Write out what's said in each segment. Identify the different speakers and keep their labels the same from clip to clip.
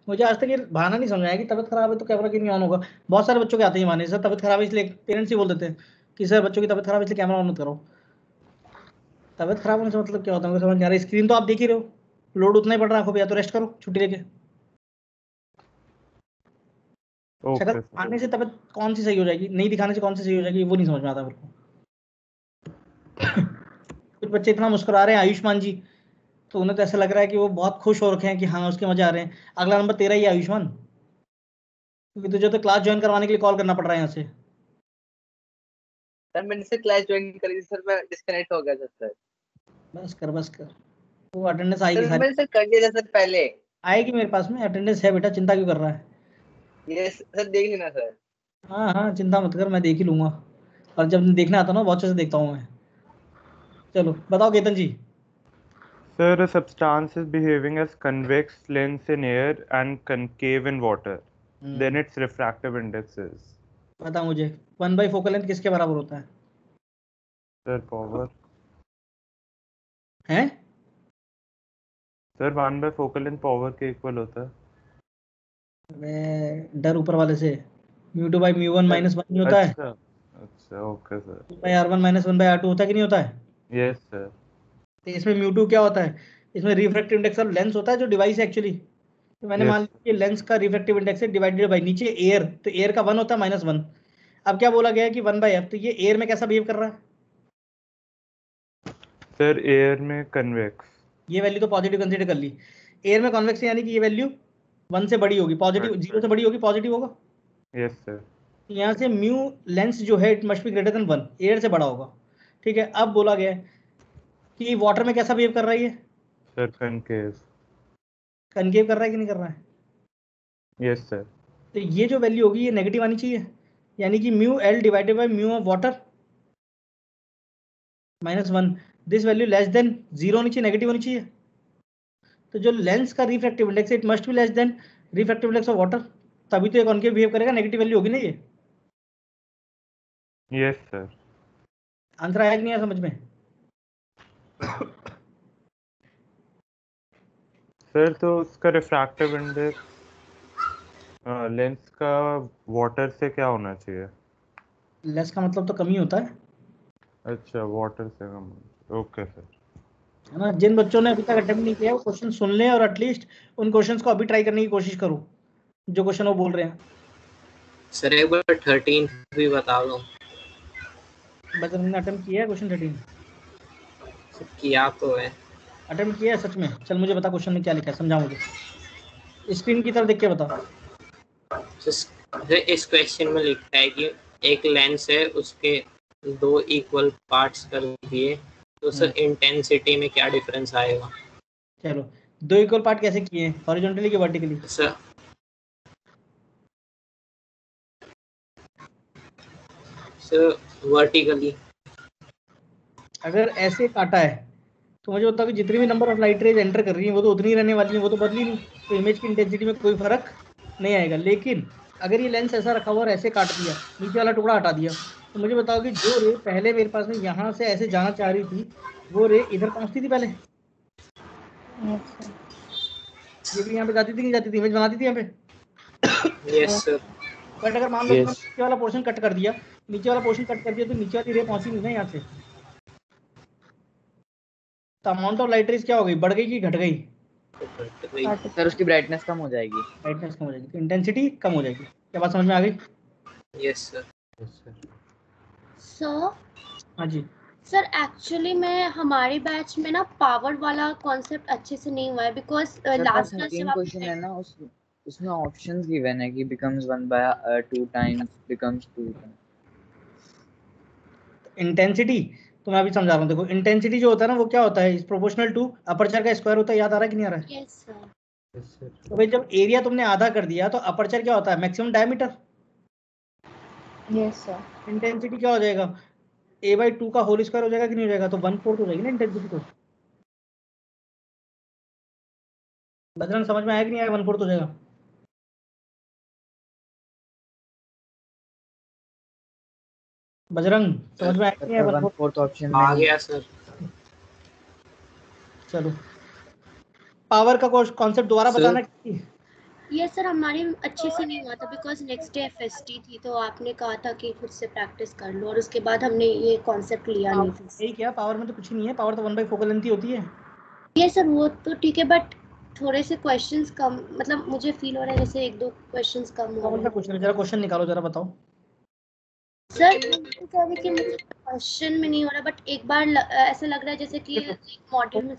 Speaker 1: मुझे आज तक ये बहाना नहीं समझ आया कि तबीयत खराब है तो कैमरा क्यों नहीं ऑन होगा। बहुत सारे बच्चों के आते हैं माने सर तबीयत खराब है इसलिए पेरेंट्स ही बोल देते हैं कि सर बच्चों की तबीयत खराब है इसलिए कैमरा ऑन मत करो। तबीयत खराब होने से मतलब क्या होता है मुझे समझ नहीं आ रहा। स्क्रीन तो आप देख ही रहे हो, लोड उतना ही पड़ रहा है आंखों पे, या तो रेस्ट करो छुट्टी लेके। शक्ल आने से तबीयत कौन सी सही हो जाएगी, नहीं दिखाने से कौन सी सही हो जाएगी, वो नहीं समझ में आता मेरे को। कुछ बच्चे इतना मुस्कुरा रहे हैं आयुष्मान जी, तो उन्हें तो ऐसा लग रहा है कि वो बहुत खुश हो रखे हैं कि हाँ उसके मजे आ रहे हैं। अगला नंबर तेरा ही है आयुष्मान, क्योंकि तुझे तो क्लास ज्वाइन करवाने के लिए कॉल करना पड़ रहा है यहाँ से।
Speaker 2: सर मैंने से क्लास ज्वाइन करी थी सर, मैं डिस्कनेक्ट हो गया था सर।
Speaker 1: बस कर, वो अटेंडेंस आएगी
Speaker 2: सर मैंने सर कर दिया था सर पहले।
Speaker 1: आएगी मेरे पास में अटेंडेंस है बेटा, चिंता क्यों कर रहा है।
Speaker 2: ये सर देख लेना सर।
Speaker 1: हाँ चिंता मत कर, मैं देख ही लूंगा, और जब देखना आता ना बहुत अच्छे से देखता हूँ मैं। चलो बताओ केतन जी।
Speaker 3: Sir, a substance is behaving as convex lens in air and concave in water. Then its refractive index is.
Speaker 1: बता मुझे 1/4 फोकल लेंथ किसके बराबर होता है?
Speaker 3: Sir, power.
Speaker 1: हैं?
Speaker 3: Sir, 1/4 focal length power के इक्वल होता है।
Speaker 1: मैं डर ऊपर वाले से, μ2/μ1 -1 नहीं होता है?
Speaker 3: अच्छा ओके सर।
Speaker 1: 2/r1 - 1/r2 होता है कि नहीं होता है?
Speaker 3: Yes sir.
Speaker 1: तो इसमें μ2 क्या होता है? इसमें रिफ्रैक्टिव इंडेक्स ऑफ लेंस होता है जो डिवाइस है एक्चुअली। तो मैंने मान लिया लेंस का रिफ्रैक्टिव इंडेक्स है डिवाइडेड बाय नीचे एयर, तो एयर का 1 होता है -1। अब क्या बोला गया है कि 1/f, तो ये एयर में कैसा बिहेव कर रहा है?
Speaker 3: सर एयर में कन्वेक्स।
Speaker 1: ये वैल्यू तो पॉजिटिव कंसीडर कर ली। एयर में कॉन्वेक्स यानी कि ये वैल्यू 1 से बड़ी होगी, पॉजिटिव 0 से बड़ी होगी, पॉजिटिव होगा।
Speaker 3: Yes sir.
Speaker 1: यहाँ से म्यू लेंस जो है it must be greater than 1, air से बड़ा होगा। ठीक है, अब बोला गया है कि वाटर में कैसा बिहेव कर रहा है ये?
Speaker 3: Sir concave.
Speaker 1: कनकेव कर रहा है कि नहीं कर रहा है?
Speaker 3: Yes sir.
Speaker 1: तो ये जो वैल्यू होगी ये नेगेटिव आनी चाहिए, यानी कि mu L divided by mu of water -1, this value less than 0 होनी चाहिए, नेगेटिव होनी चाहिए। तो जो लेंस का रिफ्रैक्टिव इंडेक्स है it must be less than refractive index of water, तभी तो ये कॉन्केव बिहेव करेगा, नेगेटिव वैल्यू होगी ना ये।
Speaker 3: Yes sir.
Speaker 1: आंसर आया कि नहीं आया समझ में?
Speaker 3: सर तो उसका रिफ्रैक्टिव इंडेक्स लेंस का वाटर से क्या होना चाहिए?
Speaker 1: लेस का मतलब तो कमी होता है।
Speaker 3: अच्छा वाटर से कम। Okay sir.
Speaker 1: है ना, जिन बच्चों ने अभी तक अटेम्प्ट नहीं किया वो क्वेश्चन सुन लें और एटलीस्ट उन क्वेश्चंस को अभी ट्राई करने की कोशिश करो जो क्वेश्चन वो बोल रहे हैं।
Speaker 4: सर एक बार 13 भी बता दो।
Speaker 1: बजरंग ने अटेम्प्ट किया है क्वेश्चन 13?
Speaker 4: किया तो है।
Speaker 1: अटेम्प्ट किया है सच में? चल मुझे बता क्वेश्चन में क्या लिखा है, समझा मुझे, स्क्रीन की तरफ देख के बता।
Speaker 4: इस क्वेश्चन में लिखा है कि एक लेंस है उसके 2 इक्वल पार्ट्स कर दिए तो सर इंटेंसिटी में क्या डिफरेंस आएगा?
Speaker 1: चलो 2 इक्वल पार्ट कैसे किए हैं, हॉरिजॉन्टली कि वर्टिकली?
Speaker 4: Sir vertically.
Speaker 1: अगर ऐसे काटा है तो मुझे बताओ कि जितनी भी number of light rays enter कर रही हैं वो तो उतनी ही रहने वाली हैं, वो तो बदली नहीं, तो इमेज की इंटेंसिटी में कोई फर्क नहीं आएगा। लेकिन अगर ये लेंस ऐसा रखा हुआ और ऐसे काट दिया, नीचे वाला टुकड़ा हटा दिया, तो मुझे बताओ कि जो रे पहले मेरे पास में यहाँ से ऐसे जाना चाह रही थी वो रे इधर पहुँचती थी पहले? ये भी यहाँ पे जाती थी नहीं जाती थी, इमेज बनाती थी यहाँ पे?
Speaker 4: Yes sir.
Speaker 1: बट अगर मान लो नीचे वाला पोर्शन कट कर दिया, नीचे वाला पोर्शन कट कर दिया तो नीचे वाली रे पहुंची नहीं ना यहाँ से, तो अमाउंट ऑफ लाइट रेज क्या हो गई, बढ़ गई कि घट गई?
Speaker 2: सर उसकी ब्राइटनेस कम हो जाएगी।
Speaker 1: ब्राइटनेस कम हो जाएगी तो इंटेंसिटी कम हो जाएगी। क्या बात समझ में आ गई?
Speaker 4: Yes sir.
Speaker 5: सर
Speaker 1: हाँ जी
Speaker 5: सर, एक्चुअली मैं हमारे बैच में ना पावर वाला कॉन्सेप्ट अच्छे से नहीं हुआ है बिकॉज लास्ट
Speaker 2: क्वेश्चन है ना उसमें ऑप्शंस गिवन है कि becomes 1/2 times becomes 2 times।
Speaker 1: Intensity तो मैं अभी समझा रहा हूँ, देखो इंटेंसिटी जो होता है ना वो क्या होता है, इज प्रोपोर्शनल टू अपर्चर का स्क्वायर होता है, याद आ रहा है कि नहीं आ रहा है?
Speaker 5: Yes sir.
Speaker 1: तो भाई जब एरिया तुमने आधा कर दिया तो अपर्चर क्या होता है, maximum diameter.
Speaker 5: Yes sir.
Speaker 1: Intensity क्या हो जाएगा, a/2 का होल स्क्वायर हो जाएगा कि नहीं हो जाएगा, तो 1/4 हो जाएगी ना इंटेंसिटी। तो बजरंग समझ में आया कि नहीं आया, 1/4 हो जाएगा? बजरंग समझ में आया कि नहीं आया?
Speaker 2: 1/4 ऑप्शन
Speaker 4: आ गया सर।
Speaker 1: चलो पावर का कॉन्सेप्ट दोबारा बताना।
Speaker 5: ये सर हमारी अच्छे से नहीं हुआ था बिकॉज नेक्स्ट डे एफएसटी थी, तो आपने कहा था कि खुद से प्रैक्टिस कर लो और उसके बाद हमने ये कॉन्सेप्ट लिया नहीं था।
Speaker 1: यही क्या, पावर में तो कुछ नहीं है, पावर तो 1/4 फोकल लेंथ ही होती है।
Speaker 5: ये सर वो तो ठीक है, बट थोड़े से क्वेश्चंस कम, मतलब मुझे फील हो रहा है जैसे 1-2 क्वेश्चंस कम हो
Speaker 1: कौन
Speaker 5: रहे
Speaker 1: सा
Speaker 5: हैं।
Speaker 1: क्वेश्चन है, जरा क्वेश्चन निकालो, जरा बताओ।
Speaker 5: सर मुझे कह रही कि मुझे क्वेश्चन में नहीं हो रहा, बट एक बार ऐसा लग रहा है जैसे कि मॉड्यूल में।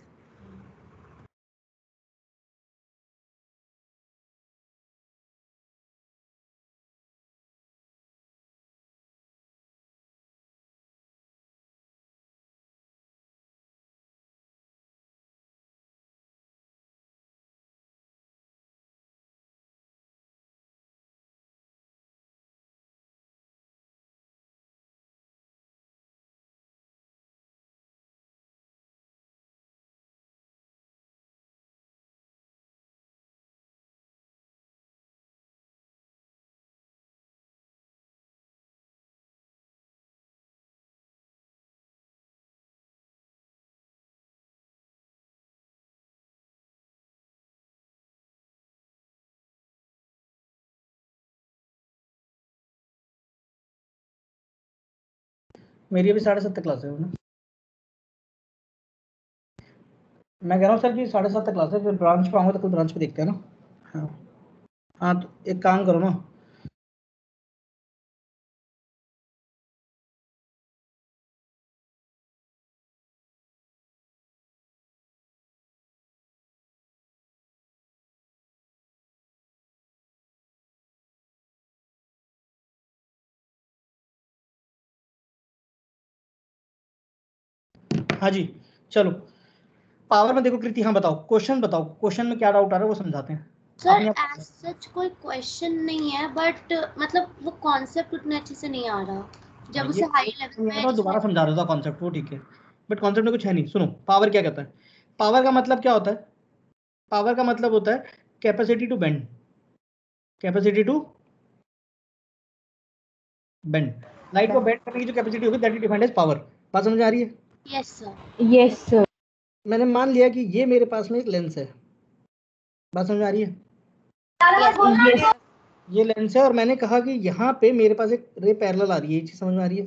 Speaker 1: मेरी अभी 7:30 क्लास है ना, मैं कह रहा हूँ सर कि 7:30 क्लास है, फिर ब्रांच पे आऊँगा तो कल ब्रांच पे देखते हैं ना। हाँ हाँ, तो एक काम करो ना, हाँ जी चलो। पावर में देखो कृति, हाँ बताओ, क्वेश्चन बताओ, क्वेश्चन में क्या डाउट आ रहा है वो समझाते हैं।
Speaker 5: सर
Speaker 1: अपने
Speaker 5: एज सच कोई क्वेश्चन नहीं है, बट मतलब वो कॉन्सेप्ट उतने अच्छे से नहीं आ रहा जब उसे हाई लेवल
Speaker 1: मैं
Speaker 5: में।
Speaker 1: दोबारा समझा रहा था कॉन्सेप्ट, वो ठीक है, बट कॉन्सेप्ट में कुछ है नहीं। सुनो, पावर क्या कहता है, पावर का मतलब क्या होता है, पावर का मतलब होता है capacity to bend, capacity to bend. Light को बेंड करने की जो कैपेसिटी होगी that is defined as power. बात समझ आ रही है?
Speaker 5: Yes sir.
Speaker 6: Yes sir.
Speaker 1: मैंने मान लिया कि ये मेरे पास में एक लेंस है, बात समझ आ रही है?
Speaker 6: यस
Speaker 1: ये लेंस है और मैंने कहा कि यहाँ पे मेरे पास एक रे पैरेलल आ रही है, ये चीज समझ में आ रही है?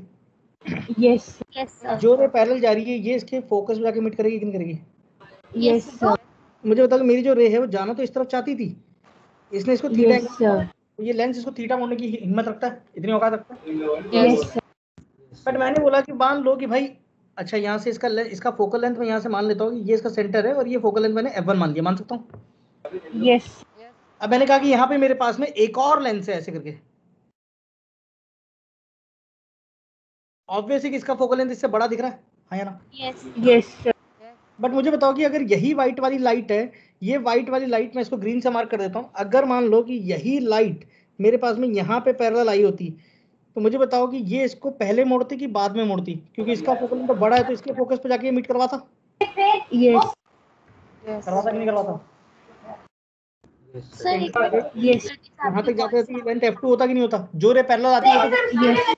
Speaker 6: Yes
Speaker 5: yes sir.
Speaker 1: जो रे पैरेलल जा रही है ये इसके फोकस में जाके मीट करेगी कि नहीं करेगी?
Speaker 6: Yes sir.
Speaker 1: मुझे बताओ कि मेरी जो रे है वो जाना तो इस तरफ चाहती थी, इसने इसको थीटा
Speaker 6: यस सर।
Speaker 1: ये लेंस इसको थीटा मोड़ने की हिम्मत रखता है, इतनी औकात रखता है?
Speaker 6: Yes sir.
Speaker 1: बट मैंने बोला कि मान लो कि भाई अच्छा यहाँ से इसका फोकल लेंथ मैं यहाँ से मान लेता हूँ कि ये इसका सेंटर है और ये फोकल लेंथ मैंने f1 मान लिया, मान सकता हूँ?
Speaker 6: यस।
Speaker 1: अब मैंने कहा कि यहाँ पे मेरे पास में एक और लेंस है ऐसे करके, ऑब्वियसली कि इसका फोकल लेंथ इससे बड़ा दिख रहा है, हाँ या ना?
Speaker 5: Yes
Speaker 6: yes sir.
Speaker 1: बट मुझे बताओ कि अगर यही व्हाइट वाली लाइट है, ये व्हाइट वाली लाइट मैं इसको ग्रीन से मार्क कर देता हूँ, अगर मान लो कि यही लाइट मेरे पास में यहाँ पे पैरेलल आई होती, तो मुझे बताओ कि ये इसको पहले मोड़ती कि बाद में मोड़ती? क्योंकि इसका फोकस तो बड़ा है तो इसके फोकस पे जाके मीट करवाता,
Speaker 6: यस
Speaker 1: करवाता कि नहीं करवाता?
Speaker 5: सर।
Speaker 6: यस
Speaker 1: यहाँ तक जाते जाते इवेंट f2 होता कि नहीं होता? जो रे पैरेलल आती है
Speaker 6: यस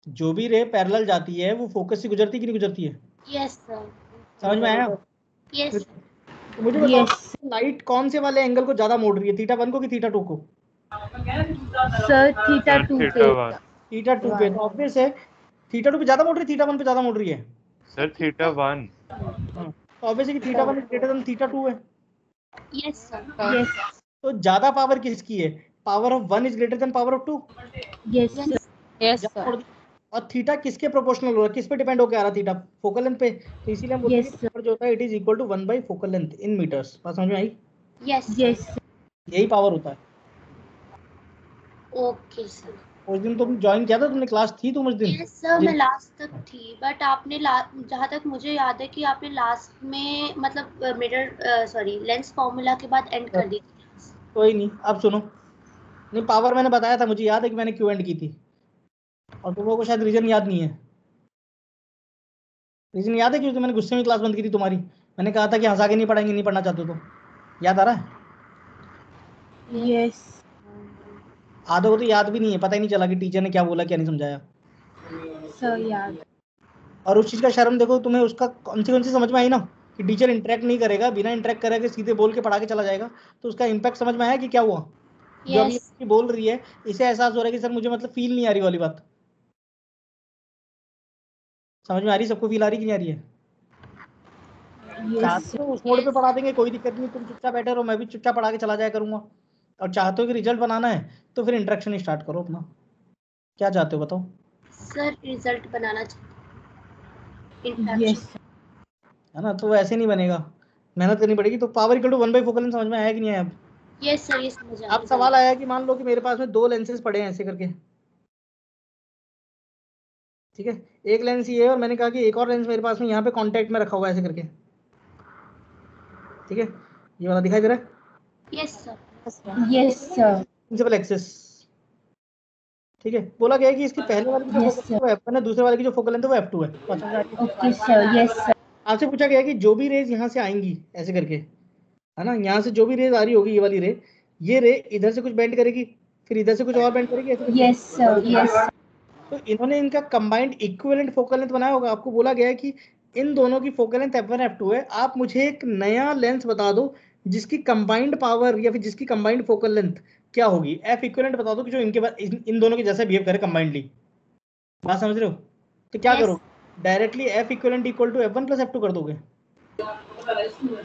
Speaker 1: जो भी रे पैरेलल जाती है वो फोकस से गुजरती कि नहीं गुजरती है?
Speaker 5: Yes sir.
Speaker 1: समझ में आया?
Speaker 5: यस
Speaker 1: तो मुझे बताओ
Speaker 6: यस
Speaker 1: लाइट कौन से वाले एंगल को ज्यादा मोड़ रही है, θ1 को कि θ2 को?
Speaker 6: सर थीटा 2 पे।
Speaker 1: θ2 पे, तो ऑब्वियस है θ2 पे ज्यादा मोड़ रही है, θ1 पे ज्यादा मोड़ रही है?
Speaker 3: Sir, theta 1.
Speaker 1: तो ऑब्वियसली कि θ1 इज ग्रेटर देन θ2 है,
Speaker 5: यस सर।
Speaker 6: यस
Speaker 1: तो ज्यादा पावर किसकी है? Power of 1 is greater than power of 2।
Speaker 6: Yes sir.
Speaker 5: Yes
Speaker 1: और थीटा किसके प्रोपोर्शनल हो रहा है, किस पे डिपेंड होकर आ रहा है थीटा? फोकल लेंथ पे, तो इसीलिए हम बोलते हैं
Speaker 6: Yes,
Speaker 1: कि पावर जो होता है it is equal to 1 by focal length in meters. बात समझ में आई?
Speaker 5: यस
Speaker 6: यस
Speaker 1: यही पावर होता है।
Speaker 5: Okay sir.
Speaker 1: उस दिन तुम ज्वाइन किया था, तुमने क्लास थी तुम उस दिन?
Speaker 5: यस सर, मैं लास्ट तक थी, बट आपने जहाँ तक मुझे याद है कि आपने लास्ट में मतलब मिरर सॉरी लेंस फॉर्मूला के बाद एंड कर दी थी।
Speaker 1: कोई नहीं, अब सुनो, नहीं पावर मैंने बताया था, मुझे याद है कि मैंने क्यों एंड की थी, और तुम लोगों को शायद रीजन याद नहीं है। रीजन याद है क्यों मैंने गुस्से में क्लास बंद की थी तुम्हारी? मैंने कहा था कि हंसा के नहीं पढ़ाएंगे, नहीं पढ़ना चाहते तो। याद आ रहा है?
Speaker 6: यस
Speaker 1: आधों को तो याद भी नहीं है, पता ही नहीं चला कि टीचर ने क्या बोला क्या नहीं समझाया।
Speaker 6: सर याद।
Speaker 1: और उस चीज का शर्म देखो तुम्हें, उसका कौन सी समझ में आई ना, कि टीचर इंटरेक्ट नहीं करेगा, बिना इंटरेक्ट करेगा सीधे बोल के पढ़ा के चला जाएगा, तो उसका इम्पैक्ट समझ में आया कि क्या हुआ? जो अभी
Speaker 5: यस
Speaker 1: बोल रही है इसे एहसास हो रहा है कि सर मुझे मतलब फील नहीं आ रही वाली बात। समझ में आ रही? सबको फील आ रही कि नहीं आ रही है?
Speaker 6: यस
Speaker 1: चाहते हो उस मोड पे पढ़ा देंगे, कोई दिक्कत नहीं, तुम चुपचाप बैठे रहो, मैं भी चुपचाप पढ़ा के चला जाया करूंगा। और चाहते हो कि रिजल्ट बनाना है तो फिर इंटरेक्शन स्टार्ट करो अपना। क्या चाहते हो बताओ?
Speaker 5: सर रिजल्ट बनाना चाहिए,
Speaker 6: यस
Speaker 5: इंटरेक्शन।
Speaker 1: है ना? तो ऐसे नहीं बनेगा, मेहनत करनी पड़ेगी। तो power equal to 1 by focal length समझ में आया कि नहीं आया? अब
Speaker 5: यस सर ये समझ आ
Speaker 1: अब सवाल आया कि मान लो कि मेरे पास में 2 लेंसेज पड़े हैं ऐसे करके, ठीक है, एक लेंस ये है और मैंने कहा कि एक और लेंस मेरे पास में यहाँ पे कांटेक्ट में रखा हुआ है ऐसे करके, ठीक है, ये वाला दिखाई दे रहा है,
Speaker 5: yes sir
Speaker 6: yes sir
Speaker 1: principal axis, ठीक है। बोला गया है कि इसकी पहले वाले की जो
Speaker 6: Yes,
Speaker 1: फोकल है वो f1 है, दूसरे वाले की जो फोकल लेंथ है वो f2 है। तो अच्छा है,
Speaker 6: ओके सर, यस सर,
Speaker 1: आपसे पूछा गया है कि जो भी रेज यहाँ से आएंगी ऐसे करके, है ना, यहाँ से जो भी रेज आ रही होगी, ये वाली रे, ये रे इधर से कुछ बेंड करेगी, फिर इधर से कुछ और बेंड करेगी, ऐसे करके।
Speaker 6: यस सर, यस
Speaker 1: तो इन्होंने इनका कंबाइंड इक्विवेलेंट फोकल लेंथ बनाया होगा। आपको बोला गया है कि इन दोनों की फोकल लेंथ f1 f2 है, आप मुझे एक नया लेंस बता दो जिसकी कंबाइंड पावर या फिर जिसकी कंबाइंड फोकल लेंथ क्या होगी, एफ इक्विवेलेंट बता दो कि जो इनके बाद इन दोनों के जैसा बिहेव करे कंबाइंडली। बात समझ रहे हो? तो क्या
Speaker 5: Yes.
Speaker 1: करो, directly F equivalent equal to f1 plus f2 कर दोगे?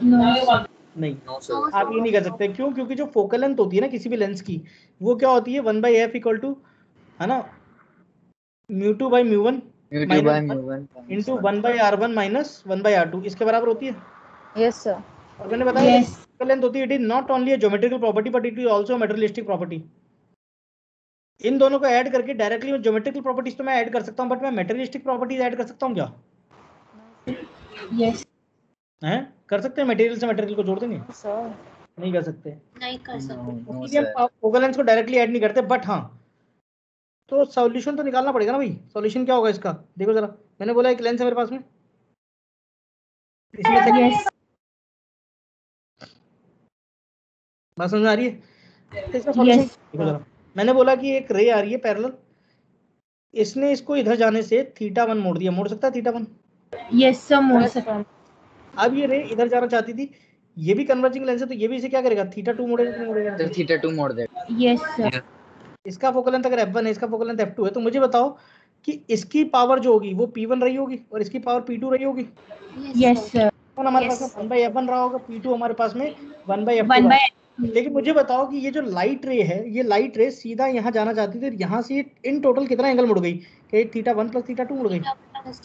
Speaker 6: नो
Speaker 1: नहीं,
Speaker 2: नो सर,
Speaker 1: आप ये नहीं कर सकते। क्यों? क्योंकि जो फोकल लेंथ होती है ना किसी भी लेंस की, वो क्या होती है, 1 बाई एफ इक्वल टू, है ना, mu two by mu one
Speaker 2: mu two by
Speaker 1: minus
Speaker 2: mu1
Speaker 1: into 1 by r1 minus 1 by r2, इसके बराबर होती है।
Speaker 7: Yes sir.
Speaker 1: और मैंने बताया
Speaker 6: यस
Speaker 1: फोकल लेंथ होती है, it is not only a geometrical property but it is also materialistic property. इन दोनों को ऐड करके डायरेक्टली ज्योमेट्रिकल प्रॉपर्टीज तो मैं ऐड कर सकता हूं, बट मैं मटेरियलिस्टिक प्रॉपर्टीज ऐड कर सकता हूं क्या?
Speaker 6: यस
Speaker 1: हैं? कर सकते हैं? मटेरियल से मटेरियल को जोड़ देंगे?
Speaker 7: सर
Speaker 1: नहीं कर सकते।
Speaker 5: नहीं कर सकते।
Speaker 2: नो
Speaker 1: इसलिए
Speaker 2: सर।
Speaker 1: हम फोकल लेंथ को डायरेक्टली ऐड नहीं करते। बट हाँ, तो सॉल्यूशन तो निकालना पड़ेगा ना भाई। सॉल्यूशन क्या होगा इसका? देखो जरा, मैंने बोला एक लेंस है मेरे पास में, इसमें से
Speaker 6: यस
Speaker 1: बात समझ में आ रही है? तो इसका सॉल्यूशन
Speaker 6: यस
Speaker 1: देखो जरा, मैंने बोला कि एक रे आ रही है पैरेलल, इसने इसको इधर जाने से θ1 मोड़ दिया, मोड़ सकता है θ1?
Speaker 6: यस सर, मोड़ सकते
Speaker 1: अब ये रे इधर जाना चाहती थी, ये भी कन्वर्जिंग लेंस है, तो ये भी इसे क्या करेगा, θ2 मोड़ेगा कि नहीं मोड़ेगा?
Speaker 2: सर θ2 मोड़ देगा।
Speaker 6: यस सर,
Speaker 1: इसका फोकल लेंथ अगर f1 है, इसका फोकल लेंथ f2 है, तो मुझे बताओ कि इसकी पावर जो होगी वो p1 रही होगी और इसकी पावर p2 रही होगी।
Speaker 6: यस सर,
Speaker 1: हमारे पास में 1 बाई f1 रहा होगा, p2 हमारे पास में 1 बाई f2
Speaker 6: वन
Speaker 1: रहा।
Speaker 6: बाय
Speaker 1: लेकिन मुझे बताओ कि ये जो लाइट रे है, ये लाइट रे सीधा यहाँ जाना चाहती थी, यहाँ से इन टोटल कितना एंगल मुड़ गई? कि θ1 प्लस θ2 मुड़ गई।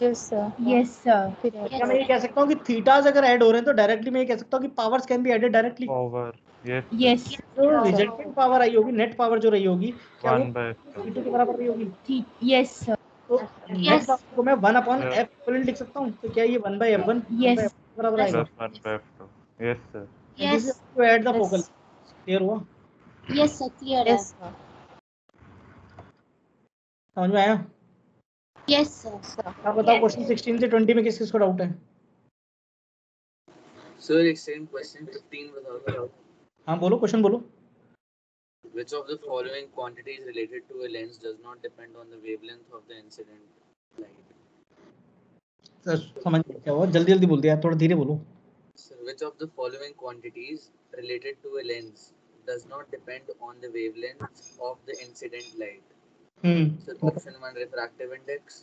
Speaker 7: Yes sir.
Speaker 6: यस सर,
Speaker 1: क्या मैं ये कह सकता हूँ कि थीटास अगर ऐड हो रहे हैं तो डायरेक्टली मैं ये कह सकता हूँ कि powers can be added directly.
Speaker 3: Power. Yes.
Speaker 6: Yes
Speaker 1: जो रिजल्टेंट पावर आई होगी, नेट पावर जो रही होगी, क्या वो
Speaker 3: 1 by
Speaker 1: p2 के बराबर रही होगी?
Speaker 6: यस सर,
Speaker 1: तो नेट पावर को मैं 1 अपॉन f इक्विवेलेंट लिख सकता हूँ। तो क्या ये 1 बाई f1
Speaker 6: Yes.
Speaker 1: बराबर आएगा?
Speaker 3: plus 1 by f2. Yes, sir.
Speaker 5: Yes
Speaker 1: to add the focal. Clear हुआ?
Speaker 5: यस सर क्लियर है।
Speaker 7: Yes sir.
Speaker 1: समझ में आया?
Speaker 5: Yes sir.
Speaker 1: आप बताओ क्वेश्चन 16 से 20 में किस किस को डाउट है?
Speaker 8: Sir, एक same question 15 बता दो.
Speaker 1: हाँ बोलो, क्वेश्चन बोलो।
Speaker 8: Which of the following quantities related to a lens does not depend on the wavelength of the incident light?
Speaker 1: Sir समझ नहीं क्या हुआ, जल्दी जल्दी बोल दिया, थोड़ा धीरे बोलो।
Speaker 8: Sir, which of the following quantities related to a lens does not depend on the wavelength of the incident light? Sir, option 1 refractive index,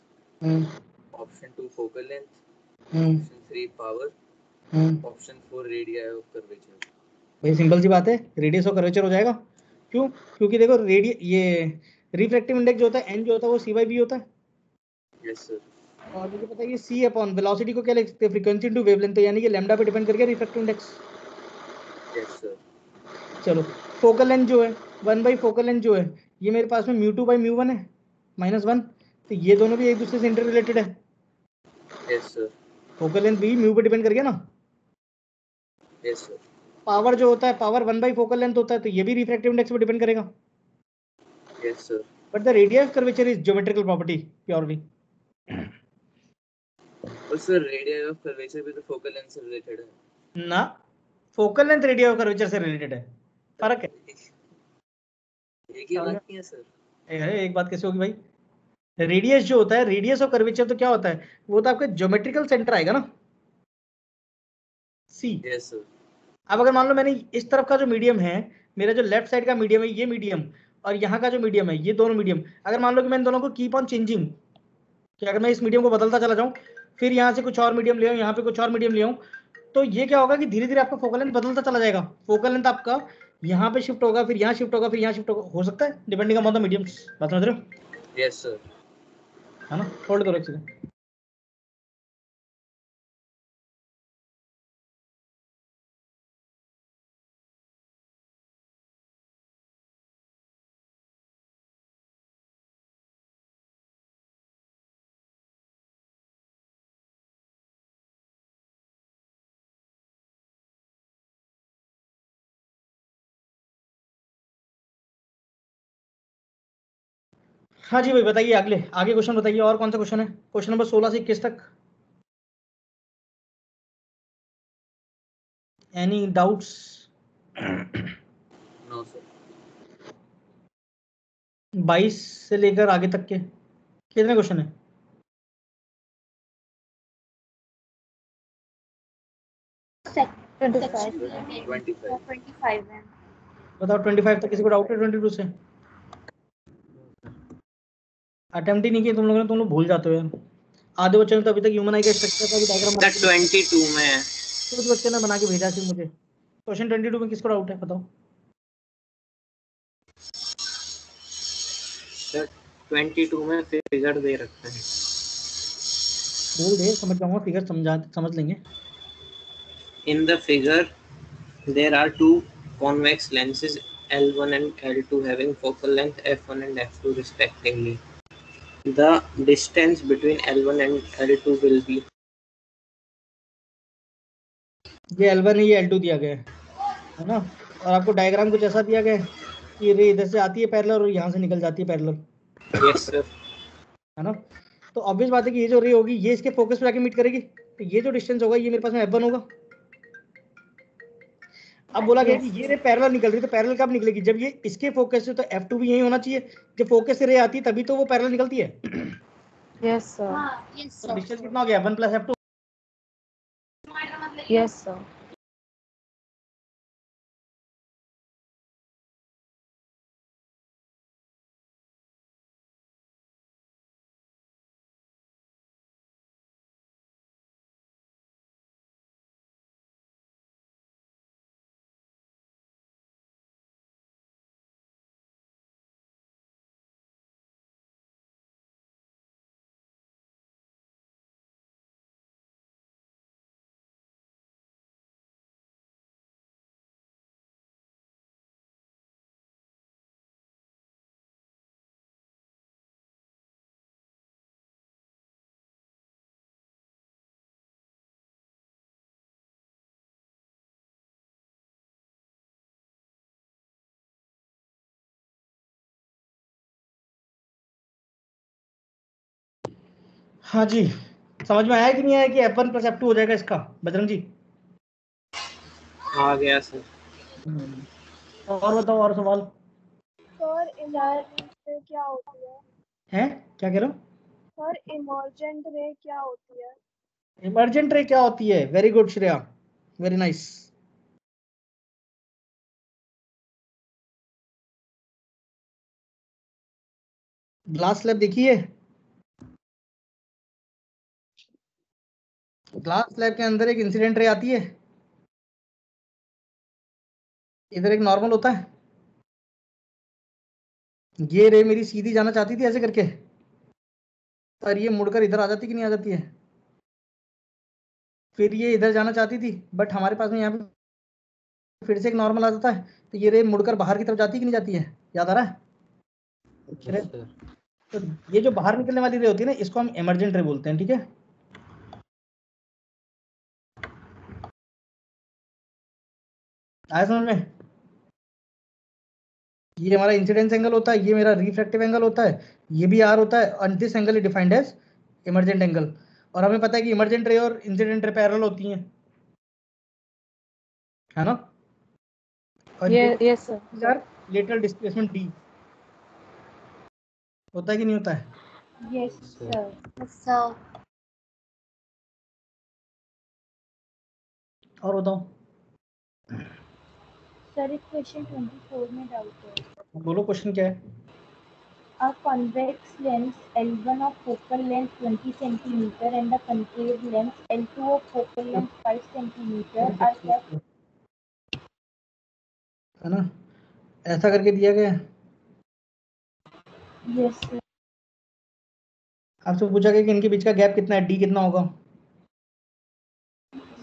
Speaker 8: option 2 focal length, option 3 power, option 4 radii of curvature.
Speaker 1: भाई simple सी बात है, radius और curvature हो जाएगा। क्यों? क्योंकि देखो ये रिफ्रैक्टिव इंडेक्स जो होता है n जो होता है वो c by b होता है।
Speaker 8: Yes, sir.
Speaker 1: और मुझे पता है ये c अपॉन वेलोसिटी को क्या लिख सकते हैं, फ्रीक्वेंसी इनटू वेवलेंथ, तो यानी कि लैम्डा पे डिपेंड करके रिफ्रैक्टिव इंडेक्स।
Speaker 8: Yes, sir.
Speaker 1: चलो, फोकल लेंथ जो है 1 बाई फोकल लेंथ जो है, ये मेरे पास में म्यू2 बाई म्यू1 है -1, तो ये दोनों भी एक दूसरे से इंटर रिलेटेड है।
Speaker 8: Yes, sir.
Speaker 1: फोकल लेंथ भी म्यू पे डिपेंड कर गया ना।
Speaker 8: Yes, sir.
Speaker 1: पावर जो होता है, पावर 1 बाई फोकल लेंथ होता है, तो ये भी रिफ्रैक्टिव इंडेक्स पे डिपेंड करेगा।
Speaker 8: Yes, sir.
Speaker 1: But the radius of curvature is geometrical property purely.
Speaker 8: और sir, radii of curvature भी तो focal length से related है.
Speaker 1: ना, focal length radius of curvature से रिलेटेड है, फर्क है।
Speaker 8: एक ही बात नहीं है sir.
Speaker 1: एक बात कैसे होगी भाई? रेडियस जो होता है, रेडियस ऑफ कर्वेचर तो क्या होता है, वो तो आपका ज्योमेट्रिकल सेंटर आएगा ना। सी।
Speaker 8: Yes, sir.
Speaker 1: अब अगर मान लो मैंने इस तरफ का जो मीडियम है, मेरा जो लेफ्ट साइड का मीडियम है ये मीडियम, और यहाँ का जो मीडियम है ये दोनों मीडियम, अगर मान लो कि मैं इन दोनों को कीप ऑन चेंजिंग, कि अगर मैं इस मीडियम को बदलता चला जाऊँ, फिर यहाँ से कुछ और मीडियम ले आऊँ, यहाँ पे कुछ और मीडियम ले आऊँ, तो ये क्या होगा कि धीरे धीरे आपका फोकल लेंथ बदलता चला जाएगा। फोकल लेंथ आपका यहाँ पे शिफ्ट होगा, फिर यहाँ शिफ्ट होगा, फिर यहाँ शिफ्ट होगा, हो सकता है डिपेंडिंग अपॉन द मीडियम्स। बात समझ रहे हो?
Speaker 8: Yes, sir.
Speaker 1: है ना? होल्ड करो एक सेकंड। हाँ जी भाई बताइए, अगले आगे क्वेश्चन बताइए, और कौन सा क्वेश्चन है? क्वेश्चन नंबर 16 से 21 तक। Any doubts?
Speaker 8: No, sir.
Speaker 1: 22 से लेकर आगे तक के कितने क्वेश्चन है?
Speaker 5: सेक्शन
Speaker 8: 25.
Speaker 5: 25 है।
Speaker 1: बताओ 25 तक किसी को डाउट है? 22 से अटेम्प्ट ही नहीं किया तुम लोगों ने, तुम लोग भूल जाते हो यार। आधे बच्चों ने तो अभी तक ह्यूमन आई का स्ट्रक्चर का भी डायग्राम बना
Speaker 4: सर 22 में है।
Speaker 1: कुछ बच्चे ने बना के भेजा सिर्फ मुझे। क्वेश्चन 22 में किसको डाउट है बताओ?
Speaker 4: सर 22 में फिगर दे रखा है।
Speaker 1: बोल दे, समझ जाऊंगा, फिगर समझ लेंगे।
Speaker 4: In the figure, there are two convex lenses L1 and L2 having focal length f1 and f2 respectively. The distance between L1 and L2 will be.
Speaker 1: ये L1 है, ये L2 दिया गया है ना, और आपको डायग्राम कुछ ऐसा दिया गया है कि रे इधर से आती है पैरेलल और यहाँ से निकल जाती है पैरेलल,
Speaker 4: Yes sir.
Speaker 1: है ना। तो ऑब्वियस बात है कि ये जो रे होगी ये इसके फोकस पे जाके मीट करेगी, तो ये जो डिस्टेंस होगा ये मेरे पास में f1 होगा। अब बोला गया कि ये रे पैरेलल निकल रही है, तो पैरेलल कब निकलेगी? जब ये इसके फोकस से, तो f2 भी यही होना चाहिए। जब फोकस से रे आती है तभी तो वो पैरेलल निकलती है।
Speaker 7: Yes, sir.
Speaker 5: हाँ, yes
Speaker 1: तो
Speaker 5: sir.
Speaker 1: डिस्टेंस कितना हो गया? 1 + f2।
Speaker 7: Yes, sir.
Speaker 1: हाँ जी, समझ में आया कि नहीं आया कि f1 + f2 हो जाएगा इसका, बजरंग जी?
Speaker 4: आ गया सर।
Speaker 1: और बताओ, और सवाल
Speaker 9: सर इमर्जेंट रे क्या होती है?
Speaker 1: है? क्या कह रहे हो?
Speaker 9: सर इमर्जेंट रे क्या होती है?
Speaker 1: इमर्जेंट रे क्या होती है? Very good Shreya, very nice. Glass slab देखिए, ग्लास स्लैब के अंदर एक इंसिडेंट रे आती है, इधर एक नॉर्मल होता है। ये रे मेरी सीधी जाना चाहती थी ऐसे करके, पर ये मुड़कर इधर आ जाती कि नहीं आ जाती है? फिर ये इधर जाना चाहती थी, बट हमारे पास में यहाँ पे फिर से एक नॉर्मल आ जाता है, तो ये रे मुड़कर बाहर की तरफ जाती कि नहीं जाती है? याद आ रहा है?
Speaker 8: Yes, sir.
Speaker 1: तो ये जो बाहर निकलने वाली रे होती है ना, इसको हम इमर्जेंट रे बोलते हैं, ठीक है। आया समझ में? ये हमारा इंसिडेंस एंगल होता है, ये मेरा रिफ्रैक्टिव एंगल होता है, ये भी आर होता है, and this angle is defined as emergent angle. और हमें पता है कि इमर्जेंट रे और इंसिडेंट रे पैरेलल होती हैं, है ना। और
Speaker 7: Yes, sir.
Speaker 1: Lateral displacement D होता है कि नहीं होता है?
Speaker 6: Yes,
Speaker 8: Sir.
Speaker 6: sir.
Speaker 5: Yes sir.
Speaker 1: और बताओ,
Speaker 6: सर इक्वेशन 24 में डाउट है।
Speaker 1: बोलो क्वेश्चन क्या है।
Speaker 6: A convex lens L1 of focal length 20 centimeter and a concave lens L2 of focal length 5 centimeter are kept.
Speaker 1: है ना, ऐसा करके दिया गया है।
Speaker 6: Yes sir.
Speaker 1: आपसे पूछा गया कि इनके बीच का गैप कितना है, डी कितना होगा।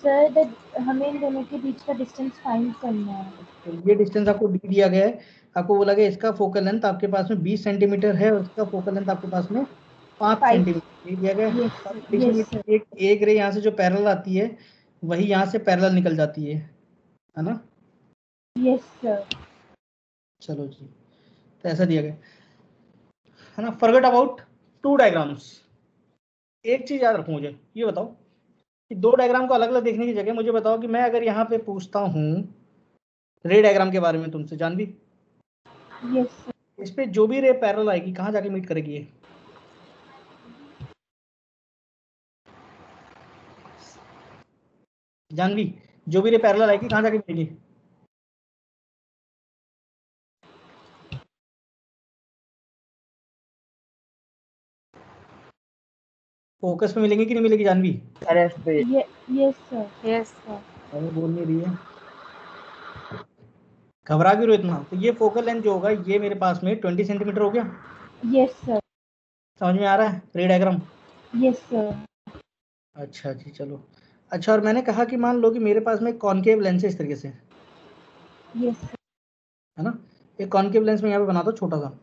Speaker 6: सर हमें इन दोनों के बीच का डिस्टेंस फाइंड करना है।
Speaker 1: तो ये डिस्टेंस आपको डी दिया गया है, आपको बोला गया इसका फोकल लेंथ आपके पास में 20 सेंटीमीटर है और इसका फोकल लेंथ आपके पास में 5
Speaker 6: 5
Speaker 1: सेंटीमीटर ये दिया गया है।
Speaker 6: Yes
Speaker 1: तो
Speaker 6: sir.
Speaker 1: Condition
Speaker 6: Yes sir.
Speaker 1: एक रे यहाँ से जो पैरेलल आती है वही यहाँ से पैरेलल निकल जाती है ना।
Speaker 6: Yes sir.
Speaker 1: चलो जी, तो ऐसा दिया गया है ना। Forget about to diagrams. एक चीज याद रखो, मुझे ये बताओ कि दो डायग्राम को अलग अलग देखने की जगह मुझे बताओ कि मैं अगर यहाँ पे पूछता हूँ रे डायग्राम के बारे में तुमसे, जानवी,
Speaker 6: Yes sir.
Speaker 1: इस पे जो भी रे पैरेलल आएगी कहाँ जाके मीट करेगी ये। जानवी, जो भी रे पैरेलल आएगी कहाँ जाके मिलेगी। फोकस पे मिलेंगी कि नहीं मिलेगी जानवी।
Speaker 2: RF पे
Speaker 6: Yes sir.
Speaker 7: Yes sir.
Speaker 1: अरे बोल नहीं रही है, घबरा क्यों रहे हो इतना। तो ये फोकल लेंथ जो होगा ये मेरे पास में 20 सेंटीमीटर हो गया।
Speaker 6: Yes sir.
Speaker 1: समझ में आ रहा है रे डायग्राम।
Speaker 6: Yes sir.
Speaker 1: अच्छा जी चलो। अच्छा, और मैंने कहा कि मान लो कि मेरे पास में कॉनकेव लेंस है इस तरीके से,
Speaker 6: Yes sir.
Speaker 1: है ना। एक कॉनकेव लेंस में यहाँ पे बना दो छोटा सा,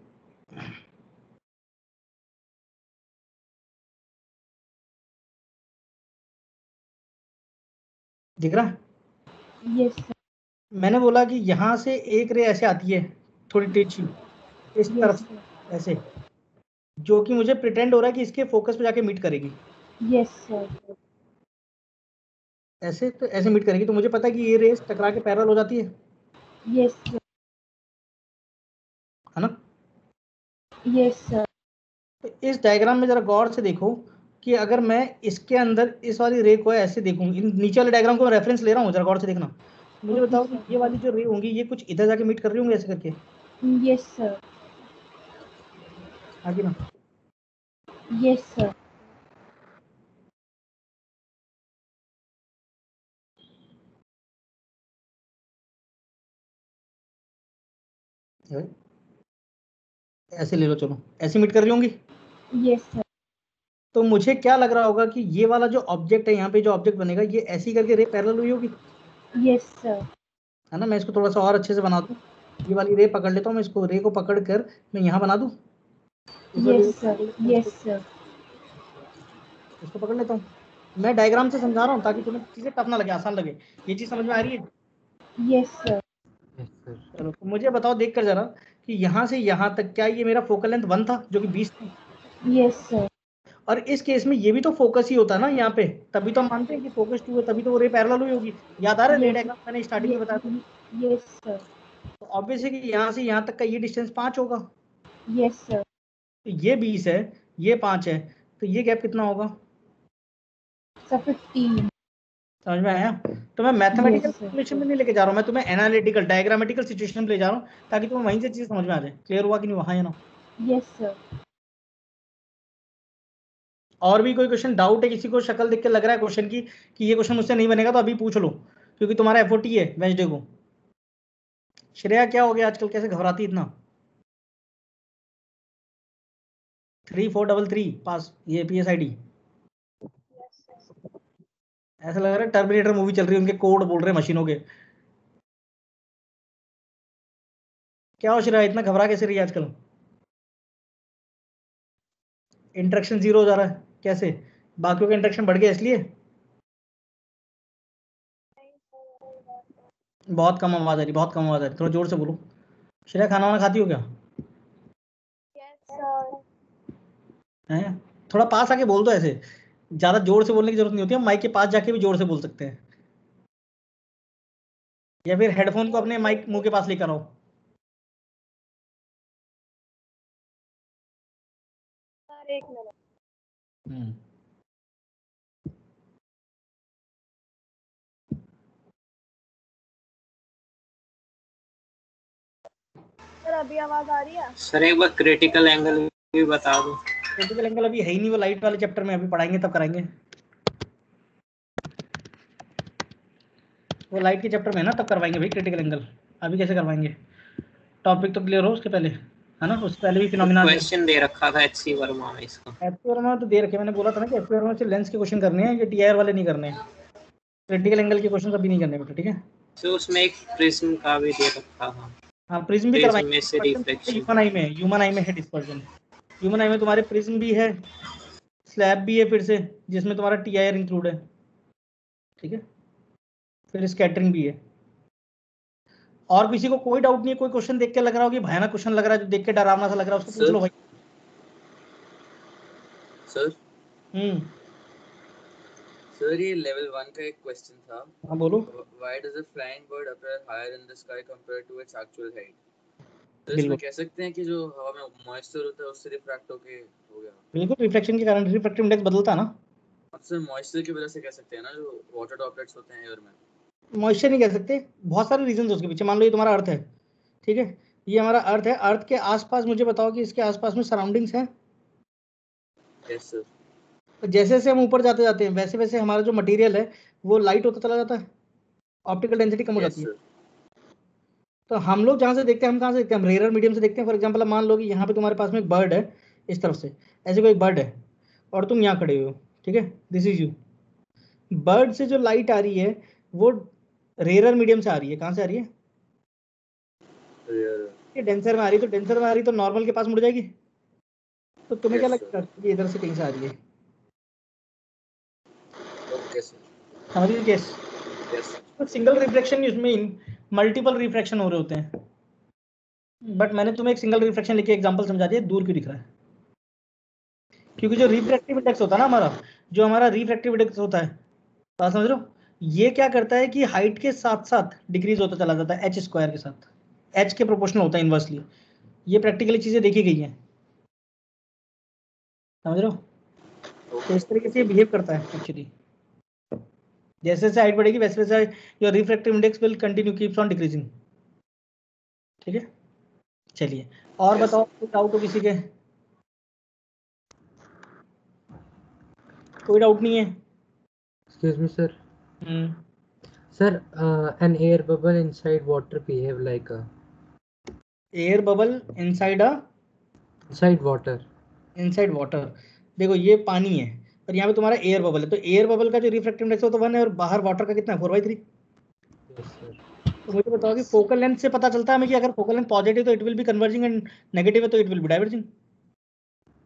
Speaker 1: दिख रहा है।
Speaker 6: Yes sir.
Speaker 1: मैंने बोला कि यहाँ से एक रे ऐसे आती है थोड़ी तिरछी इस
Speaker 6: Yes
Speaker 1: तरफ
Speaker 6: sir.
Speaker 1: ऐसे, जो कि मुझे प्रिटेंड हो रहा है कि इसके फोकस पे जाके मीट करेगी।
Speaker 6: Yes sir.
Speaker 1: ऐसे तो ऐसे मीट करेगी, तो मुझे पता है कि ये रेस टकरा के पैरेलल हो जाती है
Speaker 6: Yes sir.
Speaker 1: है ना।
Speaker 6: Yes sir.
Speaker 1: तो इस डायग्राम में जरा गौर से देखो कि अगर मैं इसके अंदर इस वाली रे को ऐसे देखूं, इन नीचे वाले डायग्राम को मैं रेफरेंस ले रहा हूँ, जरा गौर से देखना। मुझे
Speaker 6: Okay,
Speaker 1: बताओ
Speaker 6: sir.
Speaker 1: कि ये वाली जो रे होंगी ये कुछ इधर जाके मीट कर रही होंगी ऐसे करके,
Speaker 6: Yes sir.
Speaker 1: आगे ना।
Speaker 6: Yes sir.
Speaker 1: ऐसे ले लो, चलो ऐसे मीट कर रही होंगी।
Speaker 6: Yes sir.
Speaker 1: तो मुझे क्या लग रहा होगा कि ये वाला जो ऑब्जेक्ट है यहाँ पे जो ऑब्जेक्ट बनेगा ये ऐसी करके रे पैरेलल हुई होगी,
Speaker 6: Yes sir.
Speaker 1: है ना। मैं इसको थोड़ा सा और अच्छे से बना दूं, ये वाली रे पकड़ लेता हूँ मैं, इसको रे को पकड़ कर मैं यहाँ बना दूं, इस वाली
Speaker 6: Yes sir. Yes sir.
Speaker 1: इसको पकड़ लेता हूँ। मैं डायग्राम से समझा रहा हूँ ताकि तुम्हें चीजें टफ ना लगे, आसान लगे। ये चीज समझ में आ रही है।
Speaker 6: Yes sir.
Speaker 1: चलो तो मुझे बताओ देख कर जरा कि यहाँ से यहाँ तक क्या ये मेरा फोकल लेंथ 1 था जो कि 20 थी,
Speaker 6: Yes sir.
Speaker 1: और इस केस में ये भी तो फोकस ही होता है ना यहाँ पे, तभी तो हम मानते हैं कि फोकस 2 है, तभी तो वो रे पैरेलल हुई होगी। याद आ रहा है रे
Speaker 6: Yes.
Speaker 1: डायग्राम मैंने स्टार्टिंग में बताया था।
Speaker 6: Yes sir.
Speaker 1: तो ऑब्वियस है कि यहाँ से यहाँ तक का ये डिस्टेंस 5 होगा,
Speaker 6: Yes sir.
Speaker 1: तो ये 20 है, ये 5 है, तो ये गैप कितना होगा।
Speaker 6: So 15.
Speaker 1: समझ में आया। तो मैं मैथमेटिकल
Speaker 6: Yes, sir.
Speaker 1: कैलकुलेशन में नहीं लेके जा रहा हूँ, मैं तुम्हें एनालिटिकल डायग्रामेटिकल सिचुएशन में ले जा रहा हूँ ताकि तुम्हें वहीं से चीज समझ में आ जाए। क्लियर हुआ कि नहीं, वहाँ या ना।
Speaker 6: Yes sir.
Speaker 1: और भी कोई क्वेश्चन डाउट है किसी को, शक्ल देख के लग रहा है क्वेश्चन की कि ये क्वेश्चन मुझसे नहीं बनेगा, तो अभी पूछ लो क्योंकि तुम्हारा एफओटी है वेंसडे को। श्रेया क्या हो गया आजकल, कैसे घबराती इतना। 3433 पास, ये PSID। ऐसा लग रहा है टर्मिनेटर मूवी चल रही है, उनके कोड बोल रहे हैं मशीनों के। क्या हो श्रेया, इतना घबरा कैसे रही है आजकल। इंटरेक्शन 0 हो जा रहा है कैसे, बाकियों का इंटरेक्शन बढ़ गया इसलिए। बहुत कम आवाज आ रही, बहुत कम आवाज आ रही, थोड़ा जोर से बोलो। श्रेया खाना वाना खाती हो क्या।
Speaker 9: Yes sir.
Speaker 1: हैं, थोड़ा पास आके बोल दो, ऐसे ज्यादा जोर से बोलने की जरूरत नहीं होती है, माइक के पास जाके भी जोर से बोल सकते हैं, या फिर हेडफोन को अपने माइक मुंह के पास लेकर आओ।
Speaker 9: सर एक मिनट। सर अभी आवाज आ रही है?
Speaker 4: सर एक बार क्रिटिकल एंगल भी बता दो।
Speaker 1: क्रिटिकल एंगल अभी है ही नहीं, वो लाइट वाले चैप्टर में अभी पढ़ाएंगे तब कराएंगे। वो लाइट के चैप्टर में है ना, तब करवाएंगे भाई क्रिटिकल एंगल। अभी कैसे करवाएंगे? टॉपिक तो क्लियर हो उसके पहले, है ना? उससे पहले भी फिनोमिना
Speaker 4: क्वेश्चन दे रखा था एचसी वर्मा में इसका।
Speaker 1: एचसी वर्मा तो दे रखे, मैंने बोला था ना कि एचसी वर्मा से लेंस के क्वेश्चन करने हैं, ये टीआईआर वाले नहीं करने हैं। क्रिटिकल एंगल के क्वेश्चन अभी नहीं करने बेटा, ठीक है?
Speaker 4: तो उसमें एक प्रिज्म का भी दे रखा था।
Speaker 1: हाँ प्रिज्म भी
Speaker 4: प्रिज्म
Speaker 1: करवाएंगे।
Speaker 4: में से रिफ्लेक्शन।
Speaker 1: ह्यूमन आई में है डिस्पर्जन। ह्यूमन आई में तुम्हारे प्रिज्म भी है, स्लैब भी है फिर से, जिसमें तुम्हारा टीआईआर इंक्लूड है, ठीक है? फिर स्कैटरिंग भी है। और किसी को कोई डाउट नहीं है? कोई क्वेश्चन देख के लग रहा हो कि भयानक क्वेश्चन लग रहा है, जो देख के डरावना सा लग रहा है, उसको पूछ लो भाई।
Speaker 8: सर सर ये लेवल 1 का एक क्वेश्चन था।
Speaker 1: हाँ बोलो।
Speaker 8: Why does a flying bird appear higher in the sky compared to its actual height? तो
Speaker 1: बिल्कुल
Speaker 8: इसमें कह सकते हैं कि जो हवा में मॉइस्चर होता है उससे रिफ्रैक्ट होके हो गया।
Speaker 1: बिल्कुल, रिफ्लेक्शन के कारण रिफ्रैक्टिव इंडेक्स बदलता है ना।
Speaker 8: सर मॉइस्चर की वजह से कह सकते हैं ना, जो वाटर ड्रॉपलेट्स होते हैं एयर में।
Speaker 1: मॉइस्चर नहीं कह सकते, बहुत सारे रीजन उसके पीछे। मान लो ये तुम्हारा अर्थ है, ठीक है? ये हमारा अर्थ है, अर्थ के आसपास मुझे बताओ कि इसके आसपास में सराउंडिंग्स हैं।
Speaker 8: Yes sir.
Speaker 1: तो जैसे जैसे हम ऊपर जाते जाते हैं वैसे वैसे हमारा जो मटेरियल है वो लाइट होता चला जाता है, ऑप्टिकल डेंसिटी कम हो जाती है। तो हम लोग जहाँ से देखते हैं, हम कहाँ से देखते हैं? हम रेयर मीडियम से देखते हैं। फॉर एग्जाम्पल मान लो कि यहाँ पे तुम्हारे पास में एक बर्ड है, इस तरफ से ऐसे कोई बर्ड है, और तुम यहाँ खड़े हुए हो, ठीक है? This is you. बर्ड से जो लाइट आ रही है वो रेयर मीडियम से आ रही है। कहाँ से आ रही है? डेंसर में आ रही है। तो डेंसर में आ रही है तो नॉर्मल के पास मुड़ जाएगी। तो तुम्हें क्या लगता है ये इधर से कहीं से आ रही है?
Speaker 8: ओके सर,
Speaker 1: समझ गए केस? तो सिंगल रिफ्लेक्शन इसमें मल्टीपल रिफ्रैक्शन हो रहे होते हैं, बट मैंने तुम्हें एक सिंगल रिफ्लेक्शन लेके एग्जांपल समझा दिया। दूर क्यों दिख रहा है? क्योंकि जो रिफ्रैक्टिव इंडेक्स होता है ना हमारा, जो हमारा रिफ्रैक्टिव इंडेक्स होता है, बात समझ रहे हो? ये क्या करता है कि हाइट के साथ साथ डिक्रीज होता चला जाता है, एच स्क्वायर के साथ, एच के प्रोपोर्शनल होता है इनवर्सली। ये प्रैक्टिकली चीजें देखी गई हैं, समझ रहे हो? तो इस तरीके से बिहेव करता है एक्चुअली। जैसे जैसे हाइट बढ़ेगी वैसे वैसे your refractive index will continue keeps on decreasing, ठीक है? चलिए और बताओ, कोई डाउट हो किसी के? कोई डाउट नहीं है?
Speaker 10: Excuse me, sir. Sir, an air bubble inside water behave like a
Speaker 1: air bubble inside
Speaker 10: water.
Speaker 1: Inside water. देखो ये पानी है और यहाँ पे तुम्हारा एयर बबल है, तो एयर बबल का जो रिफ्रैक्टिव इंडेक्स है तो 1 है, और बाहर वाटर का कितना है? 4/3।
Speaker 10: Yes, sir.
Speaker 1: तो मुझे बताओ कि फोकल लेंथ से पता चलता है हमें कि अगर फोकल लेंथ पॉजिटिव तो it will be converging, and negative है तो इट विल बी डाइवर्जिंग।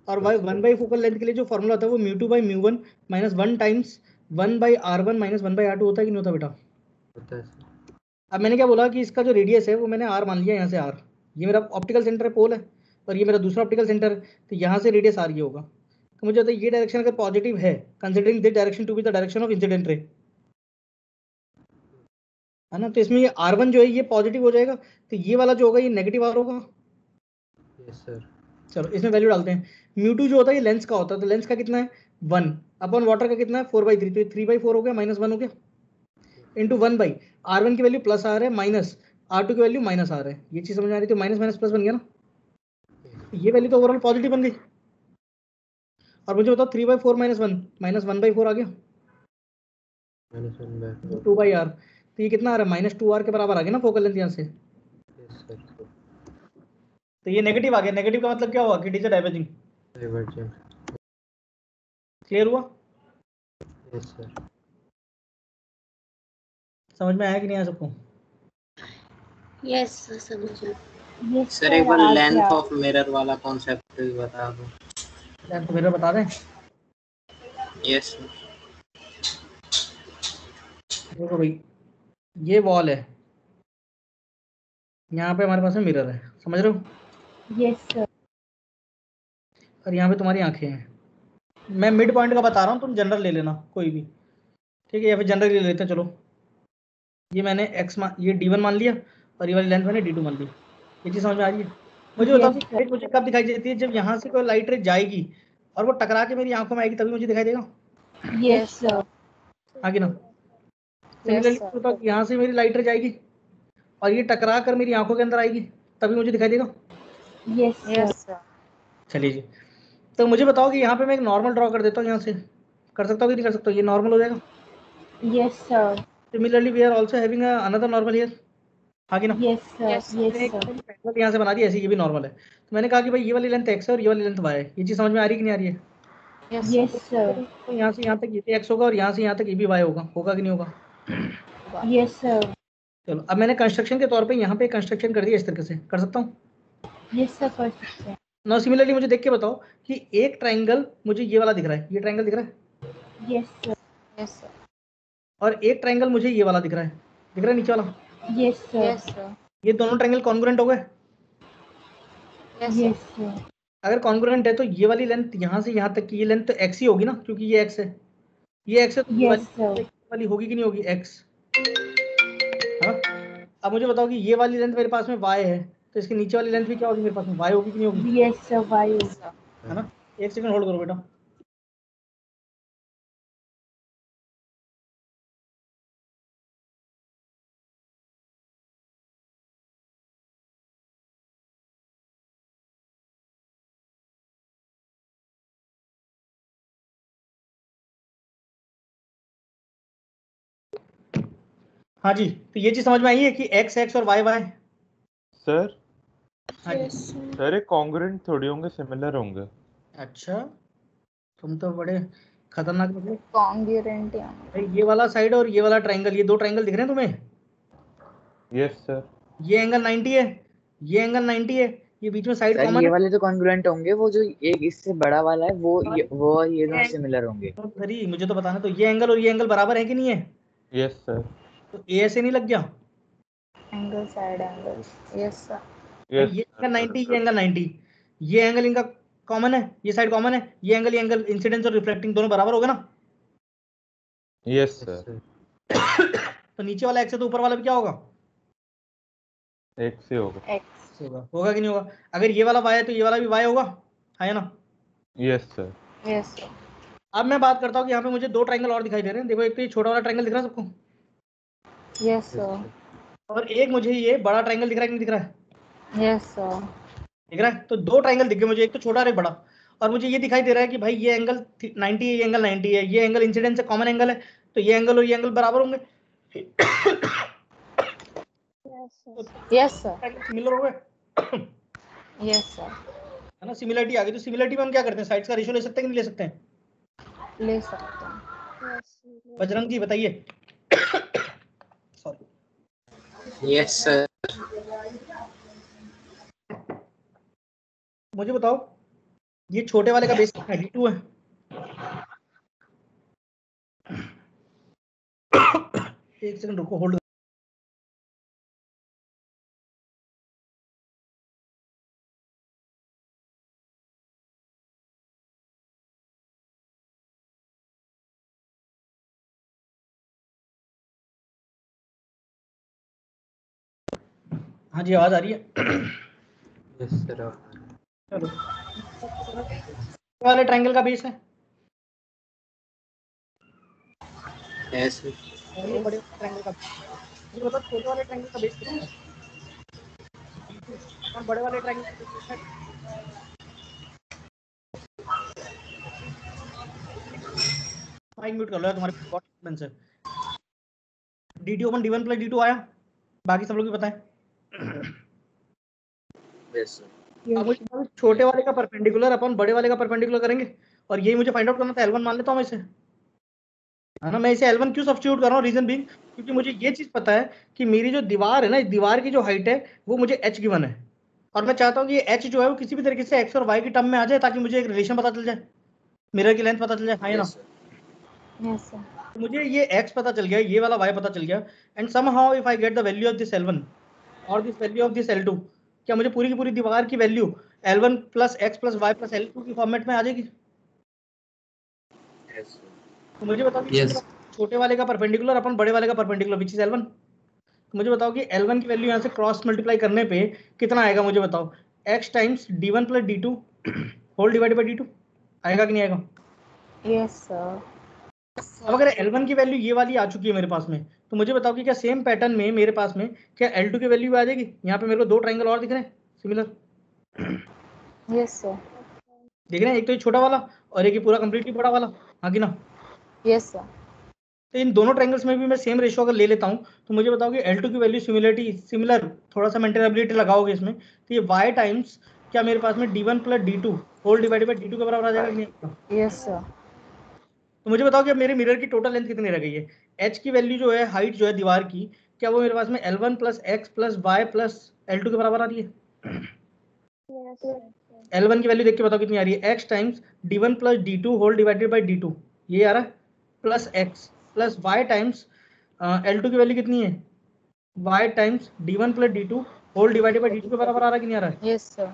Speaker 1: और 1/4 फोकल लेंथ के लिए जो फॉर्मूला होता है वो μ2 by μ1 minus 1 times 1/r1 minus 1/r2 होता है कि नहीं होता बेटा?
Speaker 10: होता है सर।
Speaker 1: अब मैंने क्या बोला कि इसका जो रेडियस है वो मैंने r मान लिया, यहाँ से r, ये मेरा ऑप्टिकल सेंटर है, पोल है, और ये मेरा दूसरा ऑप्टिकल सेंटर है, तो यहाँ से रेडियस r ये होगा। तो मुझे बताइए ये डायरेक्शन अगर पॉजिटिव है, considering this direction to be the direction of incident ray, है ना? तो इसमें ये r1 जो है ये पॉजिटिव हो जाएगा, तो ये वाला जो होगा ये नेगेटिव r होगा।
Speaker 10: Yes, sir.
Speaker 1: चलो इसमें वैल्यू डालते हैं। μ2 जो होता है ये लेंस का होता है, तो लेंस का कितना है? 1 अपॉन वाटर का कितना है? 4/3, तो 3/4 हो गया, माइनस 1 हो गया, इंटू 1/r1 की वैल्यू प्लस r है, माइनस r2 की वैल्यू माइनस r है। ये चीज समझ आ रही थी? माइनस माइनस प्लस बन गया ना, ये वैल्यू तो ओवरऑल पॉजिटिव बन गई। और मुझे बताओ 3/4 माइनस 1 माइनस 1/4 आ गया,
Speaker 10: -1/4.
Speaker 1: 2/r, तो ये कितना आ रहा है? माइनस 2r के बराबर आ गया ना फोकल लेंथ यहाँ से।
Speaker 10: Yes, sir.
Speaker 1: तो ये नेगेटिव आ गया। नेगेटिव का मतलब क्या हुआ? कि it is diverging.
Speaker 10: Divergent.
Speaker 1: Clear हुआ?
Speaker 10: Yes, sir.
Speaker 1: समझ में आया कि नहीं आया सबको?
Speaker 5: यस समझ।
Speaker 4: सर एक बार लेंथ ऑफ मिरर वाला कॉन्सेप्ट भी बता दो।
Speaker 1: लेंथ ऑफ मिरर बता दें?
Speaker 4: यस
Speaker 1: देखो भाई ये वॉल है, यहाँ पे हमारे पास में मिरर है, समझ रहे हो?
Speaker 6: Yes sir.
Speaker 1: और यहाँ पे तुम्हारी आंखें हैं। मैं मिड पॉइंट का बता रहा हूँ, तुम जनरल ले लेना कोई भी, ठीक है? या फिर जनरल ले लेते हैं। चलो ये मैंने ये d1 मान लिया और ये वाली लेंथ मैंने d2 मान ली। ये चीज़ समझ में आ रही है? मुझे बताओ कि मुझे कब दिखाई देती है? जब यहाँ से कोई लाइट रे जाएगी और वो टकरा के मेरी आंखों में आएगी, तभी मुझे दिखाई देगा।
Speaker 7: Yes sir.
Speaker 1: आगे ना सिमिलरली बताओ कि यहाँ से मेरी लाइट रे जाएगी और ये टकरा कर मेरी आंखों के अंदर आएगी, तभी मुझे दिखाई देगा।
Speaker 6: Yes, sir.
Speaker 7: Yes, sir.
Speaker 1: चलिए जी, तो मुझे बताओ कि यहाँ पे मैं एक नॉर्मल ड्रॉ कर देता हूँ, यहाँ से कर सकता हूँ कि नहीं कर सकता हूँ? ये नॉर्मल हो जाएगा।
Speaker 6: Yes, sir.
Speaker 1: Similarly we are also having another normal here, हाँ कि ना?
Speaker 6: Yes, sir.
Speaker 7: Yes, sir.
Speaker 6: Yes,
Speaker 1: मैंने एक
Speaker 6: sir.
Speaker 1: ट्रायंगल यहाँ से बना दिया, ऐसे ये भी नॉर्मल है। तो मैंने कहा कि भाई ये वाली लेंथ x है और ये वाली लेंथ y है। ये चीज़ समझ में आ रही कि नहीं आ रही है?
Speaker 7: Yes, sir.
Speaker 6: Yes, sir.
Speaker 1: तो यहाँ से यहाँ तक ये भी x होगा और यहाँ से यहाँ तक ये भी y होगा, होगा कि नहीं होगा?
Speaker 6: Yes, sir.
Speaker 1: चलो अब मैंने कंस्ट्रक्शन के तौर पे यहाँ पे कंस्ट्रक्शन कर दिया, इस तरीके से कर सकता हूँ।
Speaker 6: Yes, sir. कर सकते हैं।
Speaker 1: नाउ सिमिलरली मुझे देख के बताओ कि एक ट्रायंगल मुझे ये वाला दिख रहा है, ये ट्रायंगल दिख रहा है,
Speaker 6: Yes, sir.
Speaker 7: Yes, sir.
Speaker 1: और एक ट्रायंगल मुझे ये वाला दिख रहा है, दिख रहा है नीचे वाला।
Speaker 6: Yes, sir.
Speaker 7: Yes, sir.
Speaker 1: ये दोनों ट्रायंगल कॉन्ग्रुएंट हो गए।
Speaker 7: Yes, sir.
Speaker 6: Yes, sir.
Speaker 1: अगर कॉन्ग्रुएंट है तो ये वाली लेंथ यहाँ से यहाँ तक की ये लेंथ तो x ही होगी ना, क्योंकि ये x है, ये x है, तो
Speaker 6: Yes, sir.
Speaker 1: ये वाली होगी कि नहीं होगी x? हाँ, अब मुझे बताओ कि ये वाली लेंथ मेरे पास में y है, तो इसके नीचे वाली लेंथ भी क्या होगी मेरे पास में, y होगी कि नहीं होगी?
Speaker 6: Yes, sir. Why?
Speaker 1: है ना? एक सेकंड होल्ड करो बेटा। हाँ जी, तो ये चीज समझ में आई है कि x x और y y।
Speaker 3: सर
Speaker 1: हाँ जी।
Speaker 3: सर ये कॉन्ग्रुएंट थोड़ी होंगे, सिमिलर होंगे।
Speaker 1: अच्छा, तुम तो बड़े खतरनाक निकले।
Speaker 7: Congruent या
Speaker 1: भाई ये वाला साइड और ये वाला ट्रायंगल, ये दो ट्रायंगल दिख रहे हैं तुम्हें?
Speaker 3: Yes sir.
Speaker 1: ये एंगल 90 है, ये एंगल 90 है, ये बीच में साइड
Speaker 2: सर
Speaker 1: कॉमन
Speaker 2: ये
Speaker 1: है।
Speaker 2: वाले तो कॉन्ग्रुएंट होंगे, वो जो एक इससे बड़ा वाला है वो और ये दोनों सिमिलर होंगे।
Speaker 1: अरे मुझे तो बताना, तो ये एंगल और ये एंगल बराबर है कि नहीं है?
Speaker 3: Yes sir.
Speaker 1: तो ए ऐसे नहीं लग गया?
Speaker 7: angle side angles. Yes, sir.
Speaker 1: ये एंगल 90, ये एंगल 90, ये एंगल इनका कॉमन है, ये साइड कॉमन है, ये एंगल इंसिडेंस और रिफ्लेक्टिंग दोनों बराबर हो गए ना?
Speaker 3: Yes sir.
Speaker 1: तो नीचे वाला x है तो ऊपर वाला भी क्या होगा?
Speaker 3: एक से होगा।
Speaker 7: X.
Speaker 1: होगा कि नहीं होगा? अगर ये वाला y है तो ये वाला भी y होगा, है ना?
Speaker 3: Yes sir.
Speaker 7: Yes, sir.
Speaker 1: अब मैं बात करता हूँ कि यहाँ पे मुझे दो ट्रायंगल और दिखाई दे रहे हैं। देखो, एक तो ये छोटा वाला ट्रायंगल दिख रहा है सबको,
Speaker 7: Yes, sir.
Speaker 1: और एक मुझे ये बड़ा ट्रायंगल दिख रहा है कि नहीं दिख रहा है?
Speaker 7: Yes, sir.
Speaker 1: दिख रहा है। तो दो ट्रायंगल दिख गए मुझे, एक तो छोटा और एक बड़ा, और मुझे ये दिखाई दे रहा है कि भाई ये एंगल 90 है, ये एंगल 90 है, ये एंगल इंसिडेंस से कॉमन एंगल है, तो ये एंगल और ये एंगल बराबर होंगे।
Speaker 7: Yes, sir.
Speaker 1: सिमिलर हो गए,
Speaker 7: Yes, sir.
Speaker 1: है ना? सिमिलरिटी आ गई। तो सिमिलरिटी में हम क्या करते हैं, साइड्स का रेशियो ले सकते हैं कि नहीं ले सकते हैं?
Speaker 7: ले सकते हैं।
Speaker 1: बजरंग जी बताइए। सॉरी।
Speaker 4: Yes sir.
Speaker 1: मुझे बताओ ये छोटे वाले का बेस कितना है? D2 है। एक सेकंड रुको, होल्ड। हाँ जी, आवाज आ रही है?
Speaker 10: Yes sir.
Speaker 1: चलो, वाले ट्रायंगल का बेस है
Speaker 4: यस
Speaker 1: और ये बड़े ट्रायंगल का, मुझे बताओ छोटे वाले ट्रायंगल का बेस कितना है और बड़े वाले ट्रायंगल का बेस कितना है? माइक म्यूट कर लो यार, तुम्हारे पास बहुत डिस्टर्बेंस है। D2 अपन D1 प्लस D2 आया, बाकी सब लोग भी पता है।
Speaker 8: Yes sir.
Speaker 1: अब मुझे बताओ, छोटे वाले का परपेंडिकुलर अपन बड़े वाले का परपेंडिकुलर करेंगे, और यही मुझे फाइंड आउट करना था। L1 मान लेता हूँ इसे, है ना? मैं इसे L1 क्यों सब्स्टिट्यूट कर रहा हूँ? रीजन बीइंग क्योंकि मुझे ये चीज पता है कि मेरी जो दीवार है ना, इस दीवार की जो हाइट है वो मुझे h गिवन है, और मैं चाहता हूँ कि ये h जो है वो किसी भी तरीके से x और y की टर्म में आ जाए, ताकि मुझे एक रिलेशन पता चल जाए, मिरर की लेंथ पता चल जाए, है ना?
Speaker 7: Yes, sir.
Speaker 1: तो मुझे ये x पता चल गया, ये वाला y पता चल गया, and somehow if I get the value of this L1 और this value of this L2, क्या मुझे पूरी की पूरी दीवार की value L1 plus x plus y plus L2 की फॉर्मेट में आ जाएगी?
Speaker 8: यस
Speaker 1: तो मुझे बताओ कि छोटे वाले का परपेंडिकुलर अपन बड़े वाले का परपेंडिकुलर विच इज L1। तो मुझे बताओ कि L1 की वैल्यू यहाँ से क्रॉस मल्टीप्लाई करने पे कितना आएगा? मुझे बताओ, x times D1 plus D2 whole divided by D2 आएगा कि नहीं आएगा?
Speaker 7: Yes, sir.
Speaker 1: अब अगर L1 की वैल्यू ये वाली आ चुकी है मेरे पास में, तो मुझे बताओ कि क्या सेम पैटर्न में मेरे पास में क्या L2 की वैल्यू आ जाएगी? यहाँ पे मेरे को दो ट्राइंगल और दिख रहे हैं सिमिलर,
Speaker 7: यस सर।
Speaker 1: देख रहे हैं, एक तो ये छोटा वाला और एक ये पूरा कंप्लीटली बड़ा वाला, हाँ कि ना?
Speaker 7: Yes sir.
Speaker 1: तो इन दोनों ट्राइंगल्स में भी मैं सेम रेशियो अगर ले लेता हूँ तो मुझे बताओ कि L2 की वैल्यू सिमिलर, थोड़ा सा मेंटेनेबिलिटी लगाओगे इसमें, तो ये y टाइम्स क्या मेरे पास में d1 plus d2 whole divided by d2 के बराबर आ जाएगा कि नहीं?
Speaker 7: Yes sir.
Speaker 1: तो मुझे बताओ कि अब मेरे मिरर की टोटल लेंथ कितनी रह गई है? h की वैल्यू जो है, हाइट जो है दीवार की, क्या वो मेरे पास में L1 plus x plus y plus L2 के बराबर आ रही है? L1 की वैल्यू देख के बताओ कितनी आ रही है? x times d1 plus d2 whole divided by d2, ये आ रहा है, plus x plus y times L2 की वैल्यू कितनी है? y times d1 plus d2 whole divided by d2 के बराबर आ रहा है कि नहीं आ रहा है?
Speaker 7: Yes sir.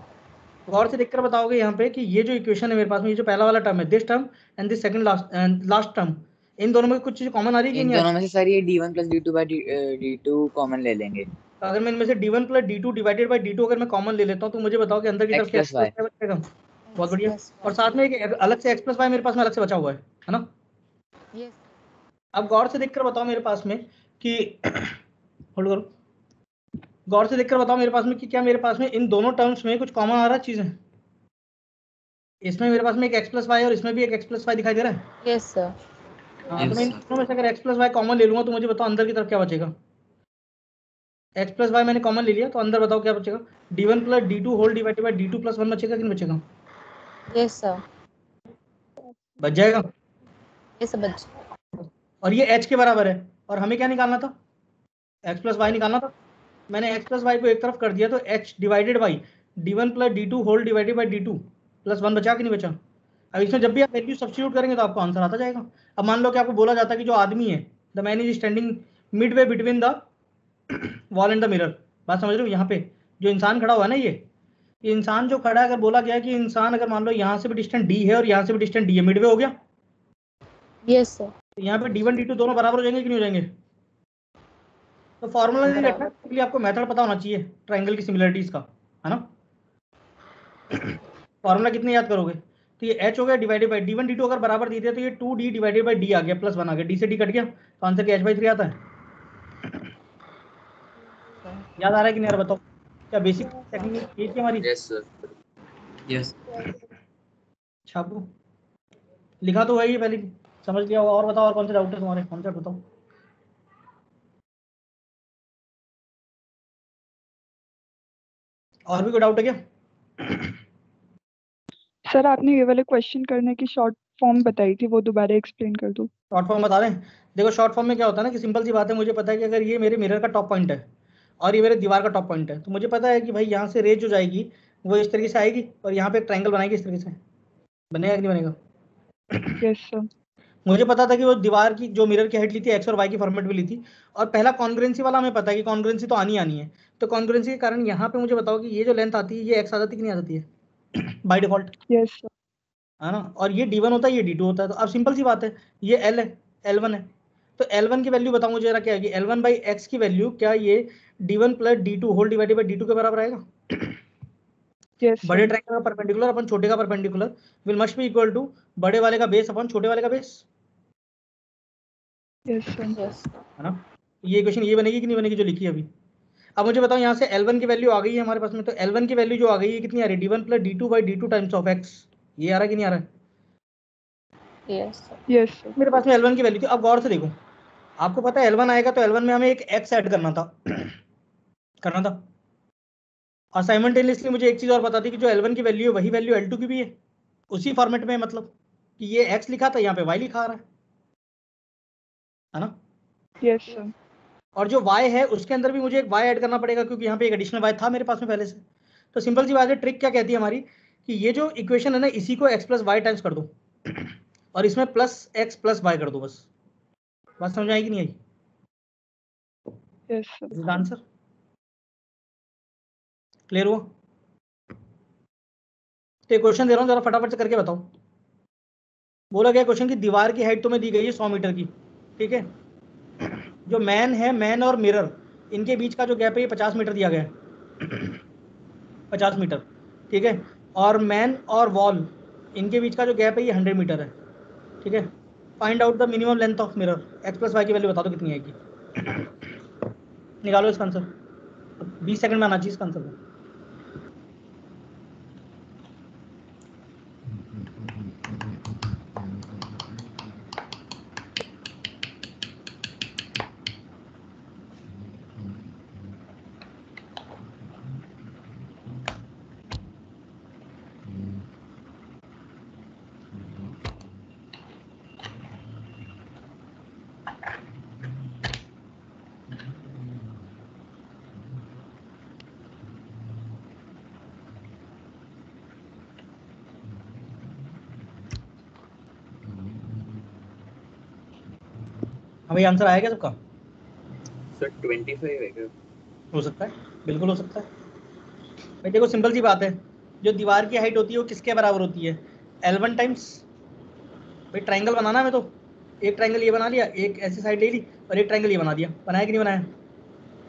Speaker 1: गौर से देखकर बताओगे यहाँ पे कि ये जो इक्वेशन है मेरे पास में, ये जो पहला वाला टर्म है, this term and this second last term, इन दोनों में कुछ चीज कॉमन आ रही है कि
Speaker 2: इन
Speaker 1: नहीं?
Speaker 2: दोनों में से सर ये d1 plus d2 bye d2 common ले लेंगे।
Speaker 1: अगर मैं इनमें से d1 plus d2 divided by d2 अगर मैं कॉमन ले लेता हूँ तो मुझे बताओ कि अंदर की तरफ क्या
Speaker 2: x प्लस y
Speaker 1: बचेगा? बहुत बढ़िया। और साथ में एक अलग से x प्लस वाई मेरे पास में अलग से बचा हुआ है ना?
Speaker 7: यस।
Speaker 1: अब गौर से देखकर बताओ मेरे पास में कि होल्ड करो, गौर से देखकर बताओ मेरे पास में कि क्या मेरे पास में इन दोनों टर्म्स में कुछ कॉमन आ रहा है चीजें? इसमें मेरे पास में एक x प्लस वाई और इसमें भी एक x प्लस वाई दिखाई दे रहा है।
Speaker 7: Yes sir.
Speaker 1: हाँ, तो मैं इन दोनों में से अगर x प्लस वाई कॉमन ले लूंगा तो मुझे बताओ अंदर की तरफ क्या बचेगा? x प्लस वाई मैंने कॉमन ले लिया तो अंदर बताओ क्या बचेगा? d1 plus d2 whole divided by d2 plus 1 बचेगा कि नहीं बचेगा?
Speaker 7: Yes sir.
Speaker 1: बच जाएगा।
Speaker 7: यस सर बच।
Speaker 1: और ये h के बराबर है और हमें क्या निकालना था? x प्लस वाई निकालना था। मैंने x प्लस वाई को एक तरफ कर दिया तो h divided by d1 plus d2 whole divided by d2 plus 1 बचा कि नहीं बचा? अब इसमें जब भी आप वैल्यू सब्स्टिट्यूट करेंगे तो आपको आंसर आता जाएगा। अब मान लो कि आपको बोला जाता है कि जो आदमी है, the man is standing mid way between the wall and the mirror, बात समझ रहे हो? यहाँ पे जो इंसान खड़ा हुआ है ना, ये इंसान जो खड़ा है, अगर बोला गया कि इंसान अगर मान लो यहाँ से भी डिस्टेंस d है और यहाँ से भी डिस्टेंस d है, मिडवे हो गया।
Speaker 7: Yes sir.
Speaker 1: तो यहाँ पे d1 d2 दोनों बराबर हो जाएंगे कि नहीं हो जाएंगे? तो फॉर्मूला नहीं रखना, इसलिए आपको मेथड पता होना चाहिए ट्राइंगल की सिमिलरिटीज का, है ना? फॉर्मूला कितने याद करोगे? तो ये h हो गया डिवाइडेड बाई d1 d2 अगर बराबर दे दिया तो ये 2d डिवाइडेड बाई d आ गया, प्लस 1 आ गया, d से d कट गया तो आंसर क्या h/3 आता है। याद आ रहा है कि नहीं? यार बताओ, क्या बेसिक टेक्निक ये थी हमारी?
Speaker 8: Yes sir. यस।
Speaker 1: छापू लिखा तो है ही, पहले समझ लिया होगा। और बताओ, और कौन से डाउट है तुम्हारे? कॉन्सेप्ट बताओ। और भी कोई डाउट है क्या?
Speaker 11: सर आपने ये वाले क्वेश्चन करने की शॉर्ट फॉर्म बताई थी, वो दोबारा एक्सप्लेन कर दो।
Speaker 1: शॉर्ट फॉर्म बता दें? देखो शॉर्ट फॉर्म में क्या होता है ना कि सिंपल सी बात है, मुझे पता है कि अगर ये मेरे मिरर का टॉप पॉइंट है और ये मेरे दीवार का टॉप पॉइंट है, तो मुझे पता है कि भाई यहाँ से रेज जो जाएगी वो इस तरीके से आएगी और यहाँ पे एक ट्राइंगल बनाएगी इस तरीके से। बनेगा कि नहीं बनेगा?
Speaker 11: Yes sir.
Speaker 1: मुझे पता था कि वो दीवार की जो मिरर की हाइट ली थी एक्स और वाई की फॉर्मेट में ली थी, और पहला कॉन्ग्रुएंसी वाला हमें पता है कि कॉन्ग्रुएंसी तो आनी है। तो कॉन्ग्रुएंसी के कारण यहाँ पे मुझे बताओ कि ये जो लेंथ आती है ये एक्स आ जाती कि नहीं आ जाती है बाय डिफॉल्ट?
Speaker 11: Yes sir.
Speaker 1: है ना? और ये d1 होता है, ये d2 होता है। तो अब सिंपल सी बात है, ये l है, l1 है, तो l1 की वैल्यू बताओ मुझे जरा क्या आएगी? l1 बाई एक्स की वैल्यू क्या ये d1 plus d2 whole divided by d2 के बराबर आएगा?
Speaker 11: यस
Speaker 1: बड़े ट्रायंगल का परपेंडिकुलर अपन छोटे का perpendicular will must be equal to बड़े वाले का बेस अपन छोटे वाले का बेस।
Speaker 11: Yes sir.
Speaker 7: यस।
Speaker 1: है ना? ये इक्वेशन ये बनेगी कि नहीं बनेगी जो लिखी है अभी? अब मुझे बताओ यहाँ से L1 की वैल्यू आ गई है हमारे पास में, तो L1 की वैल्यू जो आ गई है कितनी आ रही है? d1 plus d2 by d2 times of x। ये आ रहा है कि नहीं आ रहा है?
Speaker 7: Yes sir.
Speaker 11: Yes sir.
Speaker 1: मेरे पास में L1 की वैल्यू थी। अब गौर से देखो, आपको पता है L1 आएगा तो L1 में हमें एक x ऐड करना था और साइमल्टेनियसली मुझे एक चीज और बता दी कि जो L1 की वैल्यू है वही वैल्यू L2 की भी है, उसी फॉर्मेट में, मतलब कि ये x लिखा था यहाँ पे y लिखा आ रहा है ना?
Speaker 11: Yes sir.
Speaker 1: और जो y है उसके अंदर भी मुझे एक y ऐड करना पड़ेगा क्योंकि यहाँ पे एक एडिशनल y था मेरे पास में पहले से। तो सिंपल सी बात है, ट्रिक क्या कहती है हमारी कि ये जो इक्वेशन है ना, इसी को x प्लस वाई टाइम्स कर दो और इसमें प्लस x प्लस वाई कर दो, बस। बात समझ आई कि नहीं आई?
Speaker 11: Yes sir.
Speaker 1: आंसर क्लियर हुआ? तो क्वेश्चन दे रहा हूँ, जरा फटाफट से करके बताओ। बोला गया क्वेश्चन की दीवार की हाइट तुम्हें दी गई है 100 मीटर की, ठीक है? जो मैन है, मैन और मिरर, इनके बीच का जो गैप है ये 50 मीटर दिया गया है 50 मीटर, ठीक है? और मैन और वॉल, इनके बीच का जो गैप है ये 100 मीटर है, ठीक है? Find out the minimum length of mirror, x plus y की वैल्यू बता दो कितनी आएगी, निकालो इसका आंसर, 20 सेकंड में आना चाहिए इसका आंसर। हमें आंसर आया क्या सबका?
Speaker 8: सर 25 है क्या?
Speaker 1: हो सकता है, बिल्कुल हो सकता है भाई। देखो सिंपल सी बात है, जो दीवार की हाइट होती है वो किसके बराबर होती है, L1 टाइम्स, भाई ट्राइंगल बनाना है तो एक ट्राइंगल ये बना लिया, एक ऐसी साइड ले ली और एक ट्राइंगल ये बना दिया, बनाया कि नहीं बनाया?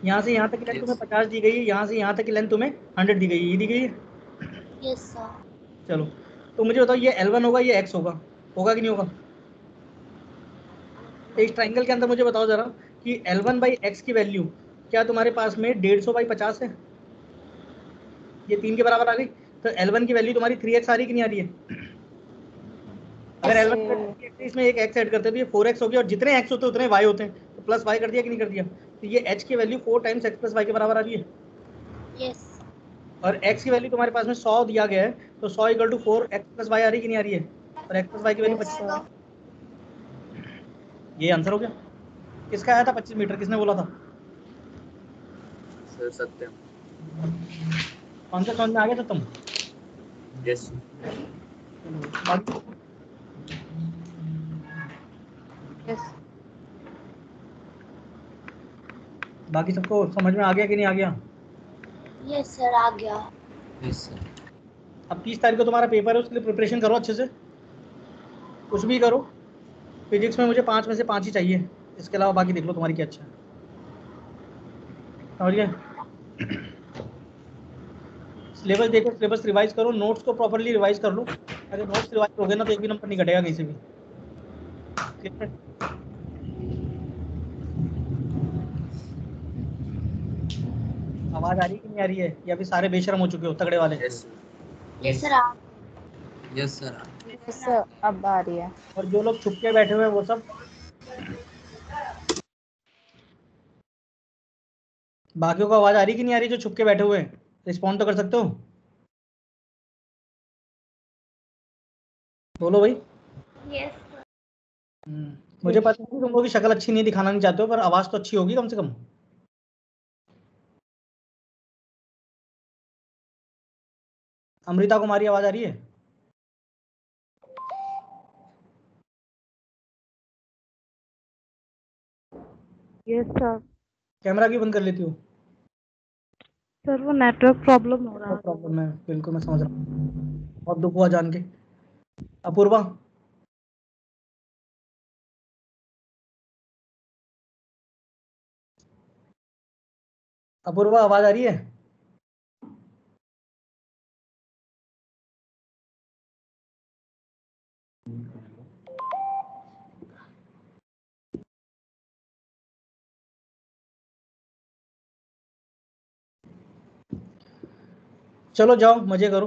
Speaker 1: यहाँ से यहाँ तक की लेंथ तुम्हें 50 दी गई है, यहाँ से यहाँ तक की लेंथ तुम्हें 100 दी गई है, ये दी गई है।
Speaker 5: Yes sir.
Speaker 1: चलो तो मुझे बताओ ये L1 होगा, ये x होगा, होगा कि नहीं होगा? इस ट्राइंगल के अंदर मुझे बताओ जरा कि L1 बाई एक्स की वैल्यू क्या तुम्हारे पास में 150 बाई 50 है, ये 3 के बराबर आ गई, तो L1 की वैल्यू तुम्हारी 3x आ रही कि नहीं आ रही है? अगर L1 में इसमें एक x ऐड करते तो ये 4x हो गया, और जितने x होते हैं उतने y होते हैं, तो प्लस y कर दिया कि नहीं कर दिया? तो ये h की value 4 times x plus y के बराबर आ रही है।
Speaker 5: यस।
Speaker 1: और x की वैल्यू तुम्हारे पास में 100 दिया गया है, तो 100 equal to 4 x plus y आ रही कि नहीं आ रही है? और x प्लस y की वैल्यू 25, ये आंसर हो गया। किसका आया था 25 मीटर, किसने बोला था?
Speaker 8: सर सत्यम।
Speaker 1: कौन सा समझ में आ गया था तुम?
Speaker 8: यस।
Speaker 1: बाकी सबको समझ में आ गया कि नहीं आ गया?
Speaker 5: यस सर आ गया।
Speaker 8: Yes sir.
Speaker 1: अब 30 तारीख को तुम्हारा पेपर है, उसके लिए प्रिपरेशन करो अच्छे से, कुछ भी करो। फिजिक्स में मुझे 5 में से 5 ही चाहिए, इसके अलावा बाकी देख लो तुम्हारी क्या अच्छा है, समझ गए? सिलेबस देखो, सिलेबस रिवाइज करो, नोट्स को प्रॉपर्ली रिवाइज कर लो। अगर नोट्स रिवाइज हो गए ना तो एक भी नंबर नहीं घटेगा कहीं से भी, ठीक है? आवाज आ रही है कि नहीं आ रही है, या अभी सारे बेशरम हो चुके हो तगड़े वाले?
Speaker 8: Yes
Speaker 5: yes sir.
Speaker 8: Yes sir.
Speaker 7: Yes sir अब आ रही है।
Speaker 1: और जो लोग छुप के बैठे हुए हैं वो सब, बाकियों को आवाज आ रही कि नहीं आ रही? जो छुप के बैठे हुए हैं रिस्पॉन्ड तो कर सकते हो, बोलो भाई।
Speaker 5: यस।
Speaker 1: मुझे पता है कि तुम लोग की शक्ल अच्छी नहीं दिखाना नहीं चाहते हो, पर आवाज तो अच्छी होगी कम से कम। अमृता कुमारी आवाज आ रही है?
Speaker 12: Yes sir.
Speaker 1: कैमरा क्यों बंद कर लेती हो?
Speaker 12: सर वो नेटवर्क प्रॉब्लम हो रहा है।
Speaker 1: प्रॉब्लम है, बिल्कुल मैं समझ रहा हूँ, बहुत दुख हुआ जान के। अपूर्वा, अपूर्वा आवाज आ रही है? चलो जाओ मजे करो,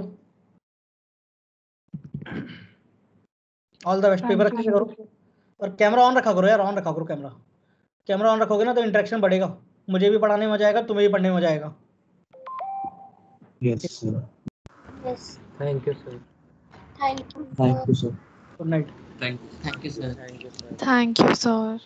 Speaker 1: ऑल द बेस्ट, पेपर अच्छे से करो। और कैमरा ऑन रखा करो यार, ऑन रखा करो कैमरा। कैमरा ऑन रखोगे ना तो इंटरेक्शन बढ़ेगा, मुझे भी पढ़ाने में मजा आएगा, तुम्हें भी पढ़ने में मजा आएगा।
Speaker 13: Yes sir.
Speaker 5: Yes.
Speaker 10: Thank you sir.
Speaker 5: Thank you.
Speaker 13: Thank you sir.
Speaker 1: Good night.
Speaker 8: Thank you sir.
Speaker 14: Thank you, sir.